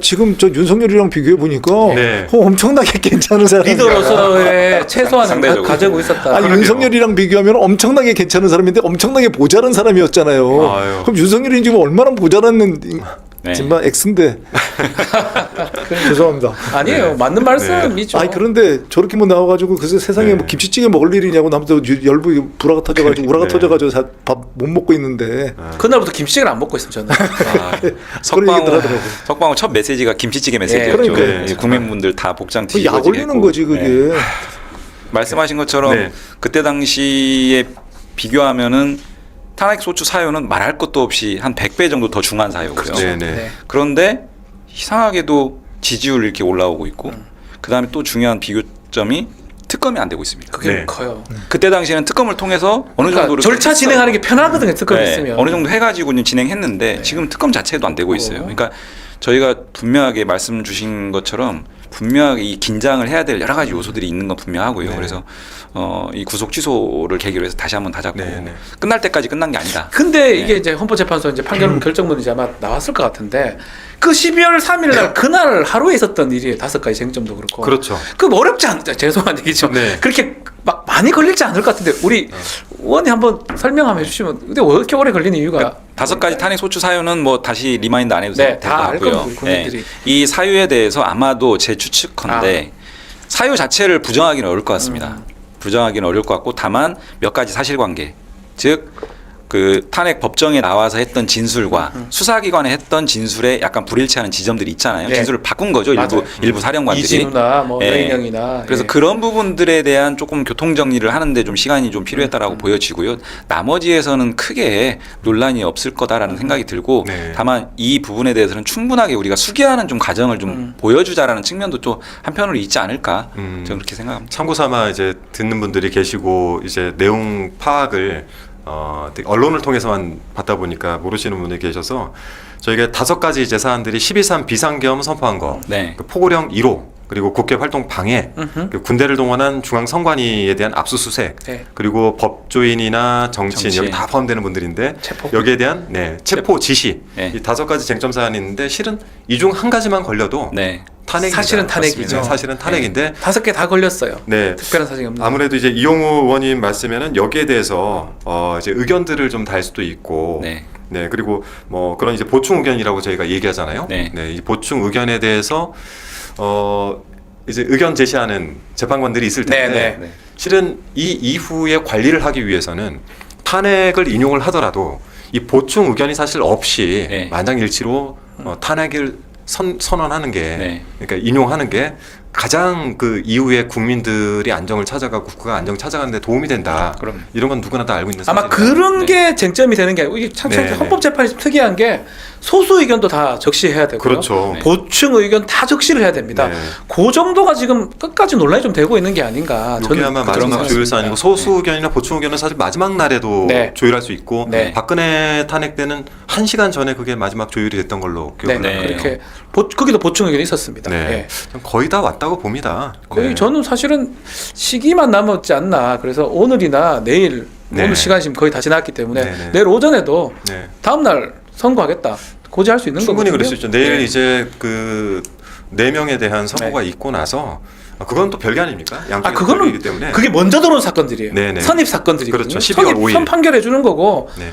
지금 저 윤석열이랑 비교해 보니까 네. 엄청나게 괜찮은 사람. 리더로서의 최소한은 상대적으로. 가지고 있었다. 아니 윤석열이랑 비교하면 엄청나게 괜찮은 사람인데 엄청나게 모자란 사람이었잖아요. 아유. 그럼 윤석열이 지금 얼마나 모자랐는 네. 정말 X인데 죄송합니다. 아니에요. 맞는 말씀이죠. 아니 그런데 저렇게 뭐 나와가지고 그래서 세상에 네. 뭐 김치찌개 먹을 일이냐고 나부터 열부 불화가 터져가지고 우라가 네. 터져가지고 밥 못 먹고 있는데 그날부터 김치찌개를 안 먹고 있으면 저는. 그런 얘기들 하더라고. 석방호 첫 메시지가 김치찌개 메시지였죠. 그러니까요. 이제 국민분들 다 복장 그 뒤집어지게 약 올리는 했고. 거지 그게. 네. 말씀하신 것처럼 네. 그때 당시에 비교하면은 탄핵 소추 사유는 말할 것도 없이 한 100배 정도 더 중한 사유고요. 네, 네. 네. 그런데 이상하게도 지지율이 이렇게 올라오고 있고 그다음에 또 중요한 비교점이 특검이 안 되고 있습니다. 그게 네. 커요. 그때 당시에는 특검을 통해서 어느 그러니까 정도로 절차 했어요. 진행하는 게 편하거든요. 특검 네, 있으면. 어느 정도 해가지고 진행했는데 지금 특검 자체도 안 되고 있어요. 그러니까 저희가 분명하게 말씀 주신 것처럼 분명하게 이 긴장을 해야 될 여러 가지 요소들이 있는 건 분명하고요. 네. 그래서 이 구속 취소를 계기로 해서 다시 한번 다잡고 네, 네. 끝날 때까지 끝난 게 아니다. 근데 이게 이제 헌법재판소 이제 판결문 결정문이 이제 아마 나왔을 것 같은데 그 12월 3일 날 그날 하루에 있었던 일이에요. 5가지 쟁점도 그렇고. 그렇죠. 그 어렵지 않죠. 죄송한 얘기죠. 네. 그렇게 막 많이 걸리지 않을 것 같은데 우리 의원님 한번 설명 한번 해주시면 근데 왜 이렇게 오래 걸리는 이유가 5가지 탄핵 소추 사유는 뭐 다시 리마인드 안 해도 네, 될 것 다 알 같고요. 겁니다, 국민들이. 이 사유에 대해서 아마도 제 추측컨대 사유 자체를 부정하기는 어려울 것 같습니다. 부정하기는 어려울 것 같고 다만 몇 가지 사실관계 즉 그 탄핵 법정에 나와서 했던 진술과 수사기관에 했던 진술에 약간 불일치하는 지점들이 있잖아요. 네. 진술을 바꾼 거죠. 맞아요. 일부 사령관들이. 이진우나 뭐 예. 여인영이나 그래서 그런 부분들에 대한 조금 교통 정리를 하는데 좀 시간이 좀 필요했다라고 보여지고요. 나머지에서는 크게 논란이 없을 거다라는 생각이 들고 네. 다만 이 부분에 대해서는 충분하게 우리가 수기하는 좀 과정을 좀 보여주자라는 측면도 또 한편으로 있지 않을까 저는 그렇게 생각합니다. 참고 삼아 이제 듣는 분들이 계시고 이제 내용 파악을 언론을 통해서만 받다 보니까 모르시는 분들이 계셔서 저희가 5가지 이제 사안들이 12.3 비상겸 선포한 거, 네. 그 포고령 1호, 그리고 국회 활동 방해, 그 군대를 동원한 중앙선관위에 대한 압수수색, 네. 그리고 법조인이나 정치인 정치인. 여기 다 포함되는 분들인데 체포. 여기에 대한 체포 지시 네. 이 5가지 쟁점 사안이 있는데 실은 이 중 한 가지만 걸려도 네. 탄핵입니다. 사실은 탄핵이죠. 네, 사실은 탄핵인데 5개 다 걸렸어요. 네. 특별한 사정이 없는. 아무래도 이제 이용우 의원님 말씀에는 여기에 대해서 이제 의견들을 좀 달 수도 있고, 네. 네, 그리고 뭐 그런 이제 보충 의견이라고 저희가 얘기하잖아요. 네. 이 보충 의견에 대해서 이제 의견 제시하는 재판관들이 있을 텐데 네. 실은 이 이후에 관리를 하기 위해서는 탄핵을 인용을 하더라도 이 보충 의견이 사실 없이 네. 만장일치로 탄핵을 선언하는 게 네. 그러니까 인용하는 게 가장 그 이후에 국민들이 안정을 찾아가고 국가가 안정 찾아가는데 도움이 된다. 그럼. 이런 건 누구나 다 알고 있는 아마 사실입니다. 그런 네. 게 쟁점이 되는 게 아니고 이게 참 네, 헌법재판이 좀 특이한 게 소수 의견도 다 적시해야 되고요. 그렇죠. 보충 의견 다 적시를 해야 됩니다. 네. 그 정도가 지금 끝까지 논란이 좀 되고 있는 게 아닌가. 이게 아마 그런 마지막 생각이 조율사안이고 듭니다. 소수 의견이나 보충 의견은 사실 마지막 날에도 네. 조율할 수 있고 네. 박근혜 탄핵 때는 1시간 전에 그게 마지막 조율이 됐던 걸로 네, 기억을 해요. 그렇게 거기도 보충 의견이 있었습니다. 네. 네. 거의 다 왔다고 봅니다. 거의 네. 저는 사실은 시기만 남았지 않나. 그래서 오늘이나 내일 네. 오늘 시간이 지금 거의 다 지났기 때문에 네, 네. 내일 오전에도 네. 다음 날 선고하겠다. 고지할 수 있는 충분히 거거든요. 그럴 수 있죠. 내일 네. 이제 그 4명에 대한 선고가 있고 나서 그건 또 별게 아닙니까? 양쪽이 그거는 별개이기 때문에 그게 먼저 들어온 사건들이에요. 네네. 선입 사건들이거든요. 그렇죠. 12월 5일. 선 판결해 주는 거고 네.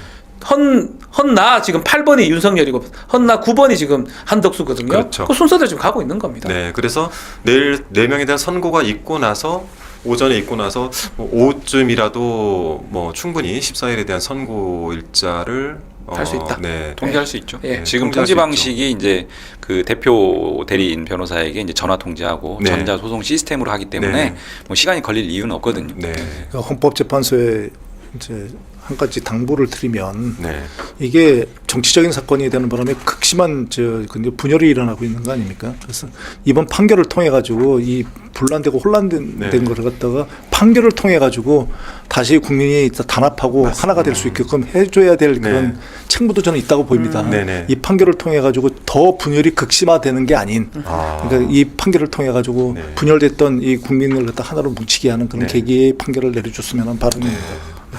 헌나 지금 8번이 윤석열이고 헌나 9번이 지금 한덕수거든요. 그렇죠. 그 순서대로 지금 가고 있는 겁니다. 네, 그래서 내일 4명에 대한 선고가 있고 나서 오전에 있고 나서 오후쯤이라도 뭐 충분히 14일에 대한 선고 일자를 할 수 있다. 네, 통지할 수 있죠. 예. 지금 통지할 통지 수 방식이 이제 그 대표 대리인 변호사에게 이제 전화 통지하고 네. 전자 소송 시스템으로 하기 때문에 네. 뭐 시간이 걸릴 이유는 없거든요. 네, 그러니까 헌법재판소에 이제 한 가지 당부를 드리면 네, 이게 정치적인 사건이 되는 바람에 극심한 분열이 일어나고 있는 거 아닙니까? 그래서 이번 판결을 통해 가지고 이 분란되고 혼란된 네. 거를 갖다가 판결을 통해 가지고 다시 국민이 단합하고 맞습니다. 하나가 될 수 있게끔 해줘야 될 네. 그런 책무도 저는 있다고 보입니다. 네네. 이 판결을 통해 가지고 더 분열이 극심화되는 게 아닌, 그러니까 이 판결을 통해 가지고 네. 분열됐던 이 국민을 갖다 하나로 뭉치게 하는 그런 네. 계기의 판결을 내려줬으면 하는 바람입니다.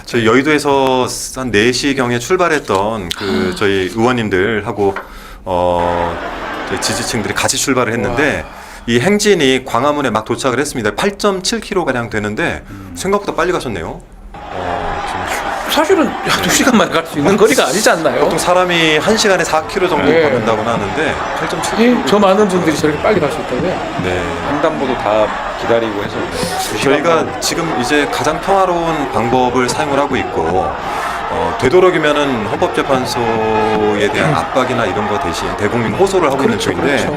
저희 여의도에서 한 4시경에 출발했던 그 저희 의원님들하고 저희 지지층들이 같이 출발을 했는데 이 행진이 광화문에 막 도착을 했습니다. 8.7km 가량 되는데 생각보다 빨리 가셨네요. 사실은 2시간 만에 갈 수 있는 거리가 아니지 않나요? 보통 사람이 1시간에 4km 정도 네. 걸린다고 하는데 8.7km. 저 많은 분들이 저렇게 빨리 갈 수 있다고요? 네. 횡단보도 다 기다리고 해서 저희가 지금 이제 가장 평화로운 방법을 사용을 하고 있고 되도록이면은 헌법재판소에 대한 압박이나 이런 거 대신 대국민 호소를 하고 있는 중인데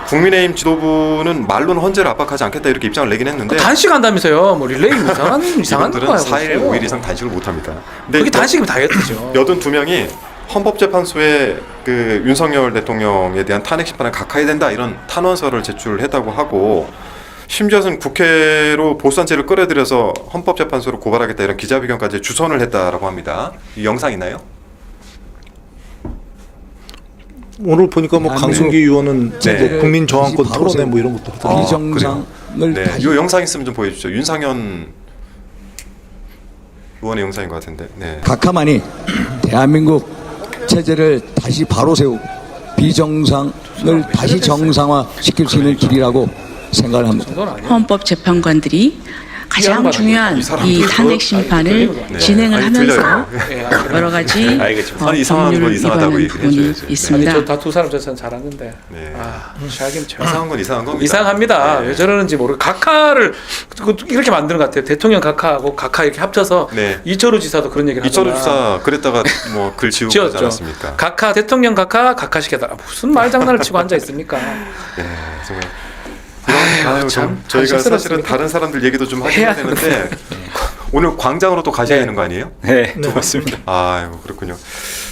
국민의힘 지도부는 말로는 헌재를 압박하지 않겠다 이렇게 입장을 내긴 했는데 단식한다면서요? 뭐 릴레이 이상한 이분들은 거예요. 4일, 5일 이상 단식을 못합니다. 근데 그게 단식이면 다이어트죠. 82명이 헌법재판소에 그 윤석열 대통령에 대한 탄핵 심판을 각하해야 된다 이런 탄원서를 제출했다고 하고 심지어는 국회로 보수단체를 끌어들여서 헌법재판소로 고발하겠다 이런 기자회견까지 주선을 했다라고 합니다. 이 영상 있나요? 오늘 보니까 뭐 강승기 의원은 네. 뭐 국민 저항권 토론회 뭐 이런 것도 하더라고요. 비정상을 네, 이 영상 있으면 좀 보여주시죠. 윤상현 의원의 영상인 것 같은데. 네. 각하만이 대한민국 체제를 다시 바로 세우고 비정상을 다시 정상화시킬 수 있는 길이라고 생각을 합니다. 헌법재판관들이 가장 중요한 이 탄핵 심판을 진행을 하면서 여러 가지 법률 위반하는 부분이 있습니다. 저 다 두 사람 저는 잘하는데 잘하긴 이상한 건 이상한 겁니다. 이상합니다. 네. 왜 저러는지 모르고 각하를 이렇게 만드는 것 같아요. 대통령 각하하고 각하 이렇게 합쳐서 네. 이철우 지사도 그런 얘기를 하잖아. 이철우 지사 그랬다가 뭐 글 지우고 그러지 않았습니까? 각하 대통령 각하시켜달라. 무슨 말장난을 치고 앉아 있습니까? 네, 정말. 저희가 사실은 다른 사람들 얘기도 좀 하셔야 되는데 오늘 광장으로 또 가셔야 되는 거 아니에요? 네, 맞습니다. 아이고 그렇군요.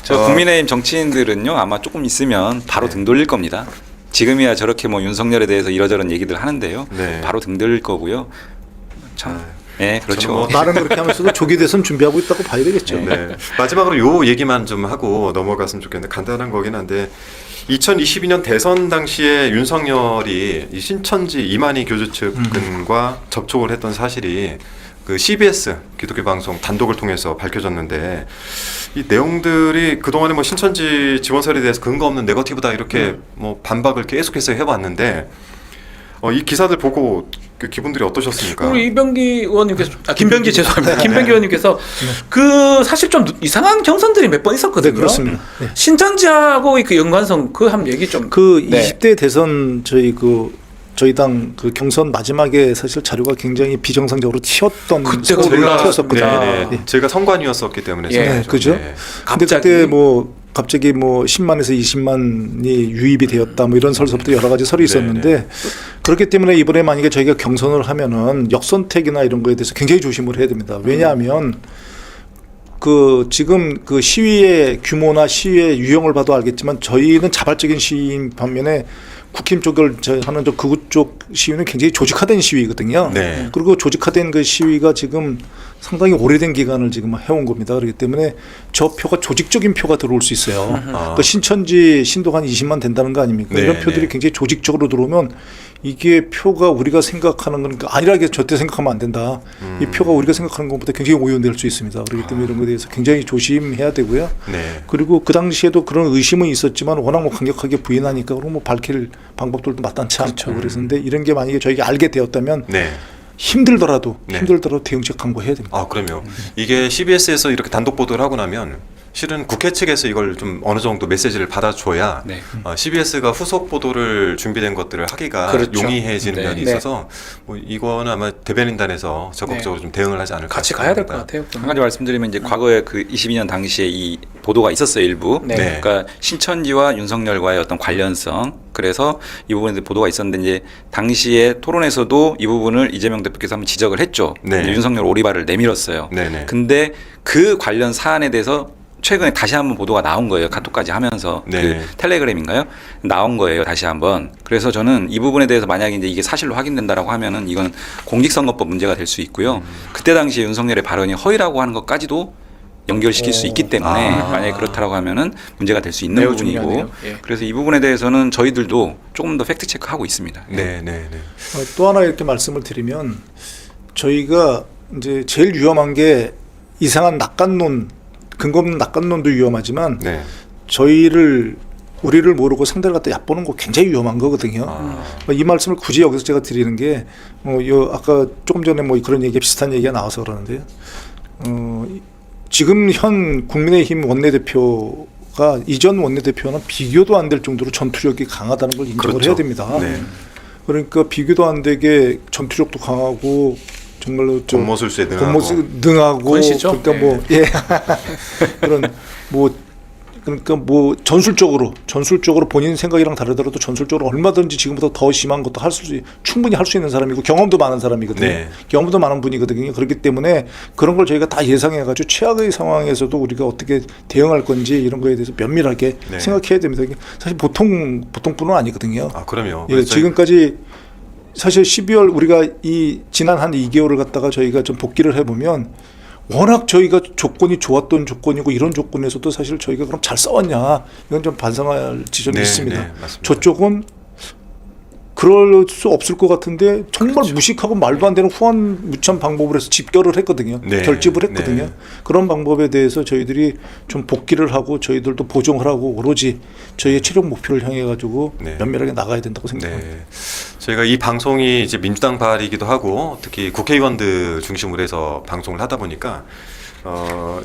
저 국민의힘 정치인들은요 아마 조금 있으면 바로 등 돌릴 겁니다. 지금이야 저렇게 뭐 윤석열에 대해서 이러저런 얘기들 하는데요. 네. 바로 등 돌릴 거고요. 참, 네, 그렇죠. 뭐 나름 그렇게 하면서도 조기 대선 준비하고 있다고 봐야 되겠죠. 네. 마지막으로 요 얘기만 좀 하고 넘어갔으면 좋겠는데 간단한 거긴 한데 2022년 대선 당시에 윤석열이 이 신천지 이만희 교주 측근과 접촉을 했던 사실이 그 CBS 기독교 방송 단독을 통해서 밝혀졌는데 이 내용들이 그동안에 뭐 신천지 지원설에 대해서 근거 없는 네거티브다 이렇게 뭐 반박을 계속해서 해왔는데 이 기사들 보고 그 기분들이 어떠셨습니까? 우리 이병기 의원님께서 김병기 죄송합니다. 김병기 의원님께서 그 사실 좀 이상한 경선들이 몇 번 있었거든요. 네, 그렇습니다. 네. 신천지하고 그 연관성 그 한 얘기 좀. 그 20대 대선 저희 그 저희 당 그 경선 마지막에 사실 자료가 굉장히 비정상적으로 튀었던 그때가 튀었었거든요. 네, 네. 저희가 선관위였었기 때문에 예, 생각하죠. 그죠? 네. 근데 그때 뭐 갑자기 뭐 10만에서 20만이 유입이 되었다 뭐 이런 설서부터 여러 가지 설이 있었는데 그렇기 때문에 이번에 만약에 저희가 경선을 하면은 역선택이나 이런 거에 대해서 굉장히 조심을 해야 됩니다. 왜냐하면 그 지금 그 시위의 규모나 시위의 유형을 봐도 알겠지만 저희는 자발적인 시위인 반면에 국힘 쪽을 하는 저 극우 쪽 시위는 굉장히 조직화된 시위거든요. 네. 그리고 조직화된 그 시위가 지금 상당히 오래된 기간을 지금 해온 겁니다. 그렇기 때문에 저 표가 조직적인 표가 들어올 수 있어요. 그 신천지 신도가 한 20만 된다는 거 아닙니까? 네, 이런 표들이 네. 굉장히 조직적으로 들어오면 이게 표가 우리가 생각하는 건 안일하게 절대 생각하면 안 된다. 이 표가 우리가 생각하는 것보다 굉장히 오염될 수 있습니다. 그렇기 때문에 이런 것에 대해서 굉장히 조심해야 되고요. 네. 그리고 그 당시에도 그런 의심은 있었지만 워낙 뭐 강력하게 부인하니까 그럼 뭐 밝힐 방법들도 마땅치 않죠. 그랬는데 이런 게 만약에 저희가 알게 되었다면 네. 힘들더라도 네. 대응책 강구해야 됩니다. 아, 그럼요. 이게 CBS에서 이렇게 단독 보도를 하고 나면 실은 국회 측에서 이걸 좀 어느 정도 메시지를 받아줘야 네. CBS가 후속 보도를 준비된 것들을 하기가 그렇죠. 용이해지는 네. 면이 네. 있어서 뭐 이거는 아마 대변인단에서 적극적으로 좀 대응을 하지 않을까 같이 가야 될 것 싶습니다. 같아요. 한 가지 말씀드리면 이제 과거에 그 22년 당시에 이 보도가 있었어요, 일부. 네. 그러니까 신천지와 윤석열과의 어떤 관련성. 그래서 이 부분에 보도가 있었는데 이제 당시에 토론에서도 이 부분을 이재명 대표께서 한번 지적을 했죠. 네. 이제 윤석열 오리발을 내밀었어요. 네네. 근데 그 관련 사안에 대해서 최근에 다시 한번 보도가 나온 거예요. 카톡까지 하면서 네. 그 텔레그램인가요? 나온 거예요. 다시 한번. 그래서 저는 이 부분에 대해서 만약에 이제 이게 사실로 확인된다라고 하면은 이건 공직선거법 문제가 될 수 있고요. 그때 당시에 윤석열의 발언이 허위라고 하는 것까지도 연결시킬 수 있기 때문에 만약에 그렇다라고 하면은 문제가 될 수 있는 매우 부분이고 중요하네요. 예. 그래서 이 부분에 대해서는 저희들도 조금 더 팩트 체크하고 있습니다. 네, 네, 네. 또 하나 이렇게 말씀을 드리면 저희가 이제 제일 위험한 게 이상한 낙관론, 근거 없는 낙관론도 위험하지만 네. 우리를 모르고 상대를 갖다 얕보는 거 굉장히 위험한 거거든요. 이 말씀을 굳이 여기서 제가 드리는 게 아까 조금 전에 뭐 그런 얘기 비슷한 얘기가 나와서 그러는데요. 지금 현 국민의힘 원내대표가 이전 원내대표는 비교도 안 될 정도로 전투력이 강하다는 걸 인정을 그렇죠. 해야 됩니다. 네. 그러니까 비교도 안 되게 전투력도 강하고 정말로 곤모술수에 능하고 권시죠? 그러니까 뭐 예. 그런 그러니까 뭐 전술적으로 본인 생각이랑 다르더라도 전술적으로 얼마든지 지금보다 더 심한 것도 충분히 할 수 있는 사람이고 경험도 많은 사람이거든요. 네. 경험도 많은 분이거든요. 그렇기 때문에 그런 걸 저희가 다 예상해가지고 최악의 상황에서도 우리가 어떻게 대응할 건지 이런 거에 대해서 면밀하게 네. 생각해야 됩니다. 이게 사실 보통뿐은 아니거든요. 아, 그럼요. 예, 지금까지 사실 12월 우리가 이 지난 한 2개월을 갖다가 저희가 좀 복기를 해보면 워낙 저희가 조건이 좋았던 조건이고 이런 조건에서도 사실 저희가 그럼 잘 싸웠냐 이건 좀 반성할 지점이 네, 있습니다. 네, 맞습니다. 저쪽은 그럴 수 없을 것 같은데 정말 그렇죠. 무식하고 말도 안 되는 후한무치한 방법을 해서 집결을 했거든요. 네, 결집을 했거든요. 네. 그런 방법에 대해서 저희들이 좀 복기를 하고 저희들도 보정을 하고 오로지 저희의 최종 목표를 향해 가지고 네. 면밀하게 나가야 된다고 생각합니다. 네. 저희가 이 방송이 이제 민주당 발이기도 하고 특히 국회의원들 중심으로 해서 방송을 하다 보니까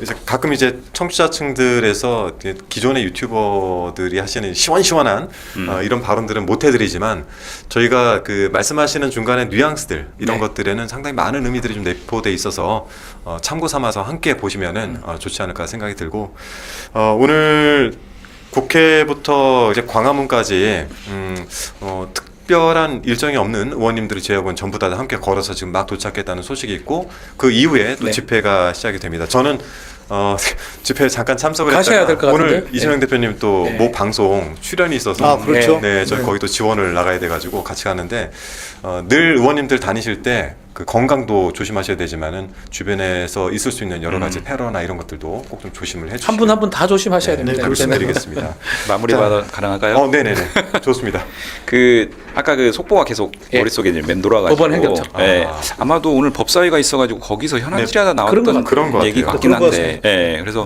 이제 가끔 이제 청취자층들에서 기존의 유튜버들이 하시는 시원시원한 이런 발언들은 못 해드리지만 저희가 그 말씀하시는 중간에 뉘앙스들 이런 것들에는 상당히 많은 의미들이 좀 내포돼 있어서 참고 삼아서 함께 보시면은 좋지 않을까 생각이 들고 오늘 국회부터 이제 광화문까지 특별한 일정이 없는 의원님들이 제외하고는 전부 다 함께 걸어서 지금 막 도착했다는 소식이 있고 그 이후에 또 네. 집회가 시작이 됩니다. 저는 집회에 잠깐 참석을 가셔야 했다가 될것 같은데? 오늘 이재명 대표님 또 네. 모 방송 출연이 있어서 그렇죠. 네, 저희 네. 거기 또 지원을 나가야 돼가지고 같이 가는데 늘 의원님들 다니실 때 그 건강도 조심하셔야 되지만은 주변에서 있을 수 있는 여러 가지 테러나 이런 것들도 꼭 좀 조심을 해주시고 한 분 한 분 다 조심하셔야 됩니다. 네, 말씀드리겠습니다. 마무리 가능할까요? 네네네. 좋습니다. 그 아까 그 속보가 계속 예. 머릿속에 이제 맴돌아가지고 법원 행정처. 예. 아마도 오늘 법사위가 있어가지고 거기서 현안들이 하나 그런 것 나왔던 그런 것 얘기 같아요. 같긴 그런 것 한데 예. 그래서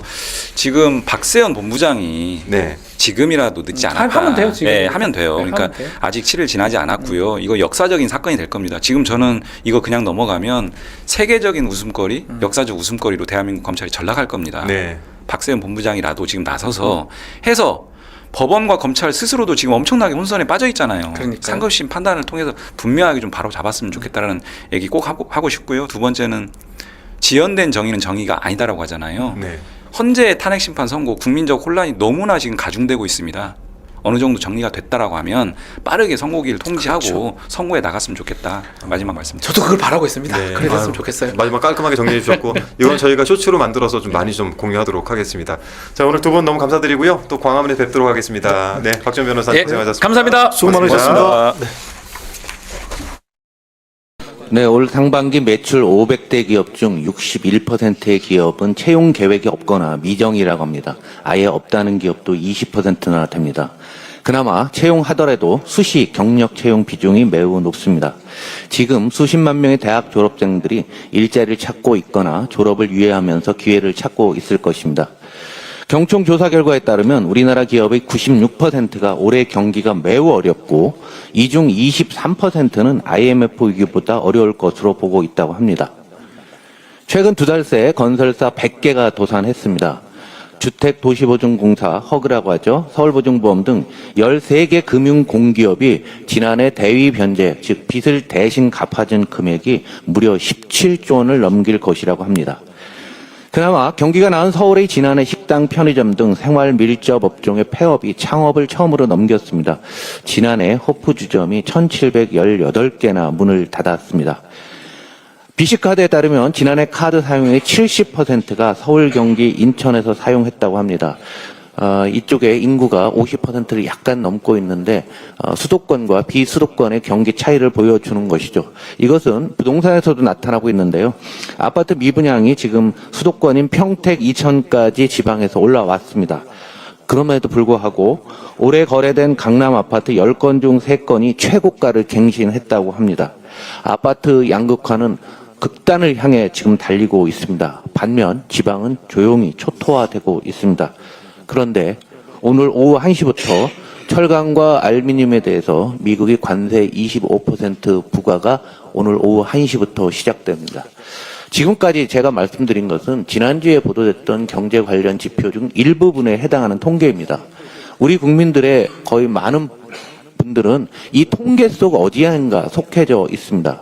지금 박세현 본부장이 네. 지금이라도 늦지 않았다. 하면 돼요, 지금. 예, 하면 돼요. 네, 그러니까 하면 돼요. 아직 7일 지나지 않았고요. 이거 역사적인 사건이 될 겁니다. 지금 저는 이거 그냥 넘어가면 세계적인 웃음거리, 역사적 웃음거리로 대한민국 검찰이 전락할 겁니다. 네. 박세현 본부장이라도 지금 나서서 해서 법원과 검찰 스스로도 지금 엄청나게 혼선에 빠져 있잖아요. 그러니까요. 상급심 판단을 통해서 분명하게 좀 바로 잡았으면 좋겠다라는 얘기 꼭 하고 싶고요. 두 번째는 지연된 정의는 정의가 아니다라고 하잖아요. 네. 헌재 탄핵 심판 선고 국민적 혼란이 너무나 지금 가중되고 있습니다. 어느 정도 정리가 됐다라고 하면 빠르게 선고기를 통지하고 그렇죠. 선고에 나갔으면 좋겠다. 마지막 말씀. 저도 그걸 바라고 있습니다. 네. 그래 됐으면 아유, 좋겠어요. 마지막 깔끔하게 정리해 주셨고 이건 저희가 쇼츠로 만들어서 좀 많이 좀 공유하도록 하겠습니다. 자, 오늘 두 분 너무 감사드리고요. 또 광화문에 뵙도록 하겠습니다. 네, 박지원 변호사님 예, 고생하셨습니다. 감사합니다. 수고 많으셨습니다. 네, 올 상반기 매출 500대 기업 중 61%의 기업은 채용 계획이 없거나 미정이라고 합니다. 아예 없다는 기업도 20%나 됩니다. 그나마 채용하더라도 수시 경력 채용 비중이 매우 높습니다. 지금 수십만 명의 대학 졸업생들이 일자리를 찾고 있거나 졸업을 유예하면서 기회를 찾고 있을 것입니다. 경총 조사 결과에 따르면 우리나라 기업의 96%가 올해 경기가 매우 어렵고 이 중 23%는 IMF 위기보다 어려울 것으로 보고 있다고 합니다. 최근 두 달 새 건설사 100개가 도산했습니다. 주택도시보증공사, 허그라고 하죠. 서울보증보험 등 13개 금융공기업이 지난해 대위 변제, 즉 빚을 대신 갚아준 금액이 무려 17조 원을 넘길 것이라고 합니다. 그나마 경기가 나은 서울의 지난해 식당, 편의점 등 생활 밀접 업종의 폐업이 창업을 처음으로 넘겼습니다. 지난해 호프주점이 1718개나 문을 닫았습니다. BC카드에 따르면 지난해 카드 사용의 70%가 서울, 경기, 인천에서 사용했다고 합니다. 이쪽에 인구가 50%를 약간 넘고 있는데 수도권과 비수도권의 경기 차이를 보여주는 것이죠. 이것은 부동산에서도 나타나고 있는데요. 아파트 미분양이 지금 수도권인 평택, 이천까지 지방에서 올라왔습니다. 그럼에도 불구하고 올해 거래된 강남 아파트 10건 중 3건이 최고가를 갱신했다고 합니다. 아파트 양극화는 극단을 향해 지금 달리고 있습니다. 반면 지방은 조용히 초토화되고 있습니다. 그런데 오늘 오후 1시부터 철강과 알루미늄에 대해서 미국의 관세 25% 부과가 오늘 오후 1시부터 시작됩니다. 지금까지 제가 말씀드린 것은 지난주에 보도됐던 경제 관련 지표 중 일부분에 해당하는 통계입니다. 우리 국민들의 거의 많은 분들은 이 통계 속 어디인가 속해져 있습니다.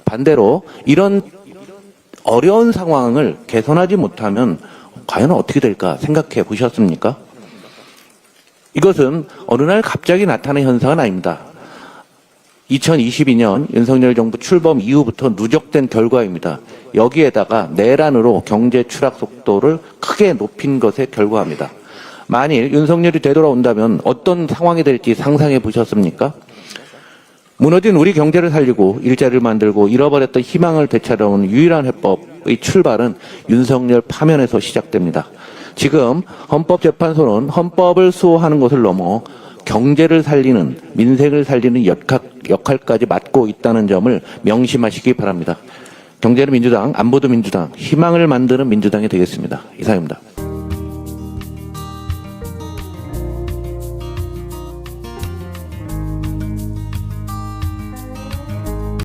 반대로 이런 어려운 상황을 개선하지 못하면 과연 어떻게 될까 생각해 보셨습니까? 이것은 어느 날 갑자기 나타난 현상은 아닙니다. 2022년 윤석열 정부 출범 이후부터 누적된 결과입니다. 여기에다가 내란으로 경제 추락 속도를 크게 높인 것의 결과입니다. 만일 윤석열이 되돌아온다면 어떤 상황이 될지 상상해 보셨습니까? 무너진 우리 경제를 살리고 일자리를 만들고 잃어버렸던 희망을 되찾아오는 유일한 해법의 출발은 윤석열 파면에서 시작됩니다. 지금 헌법재판소는 헌법을 수호하는 것을 넘어 경제를 살리는, 민생을 살리는 역할까지 맡고 있다는 점을 명심하시기 바랍니다. 경제는 민주당, 안보도 민주당, 희망을 만드는 민주당이 되겠습니다. 이상입니다.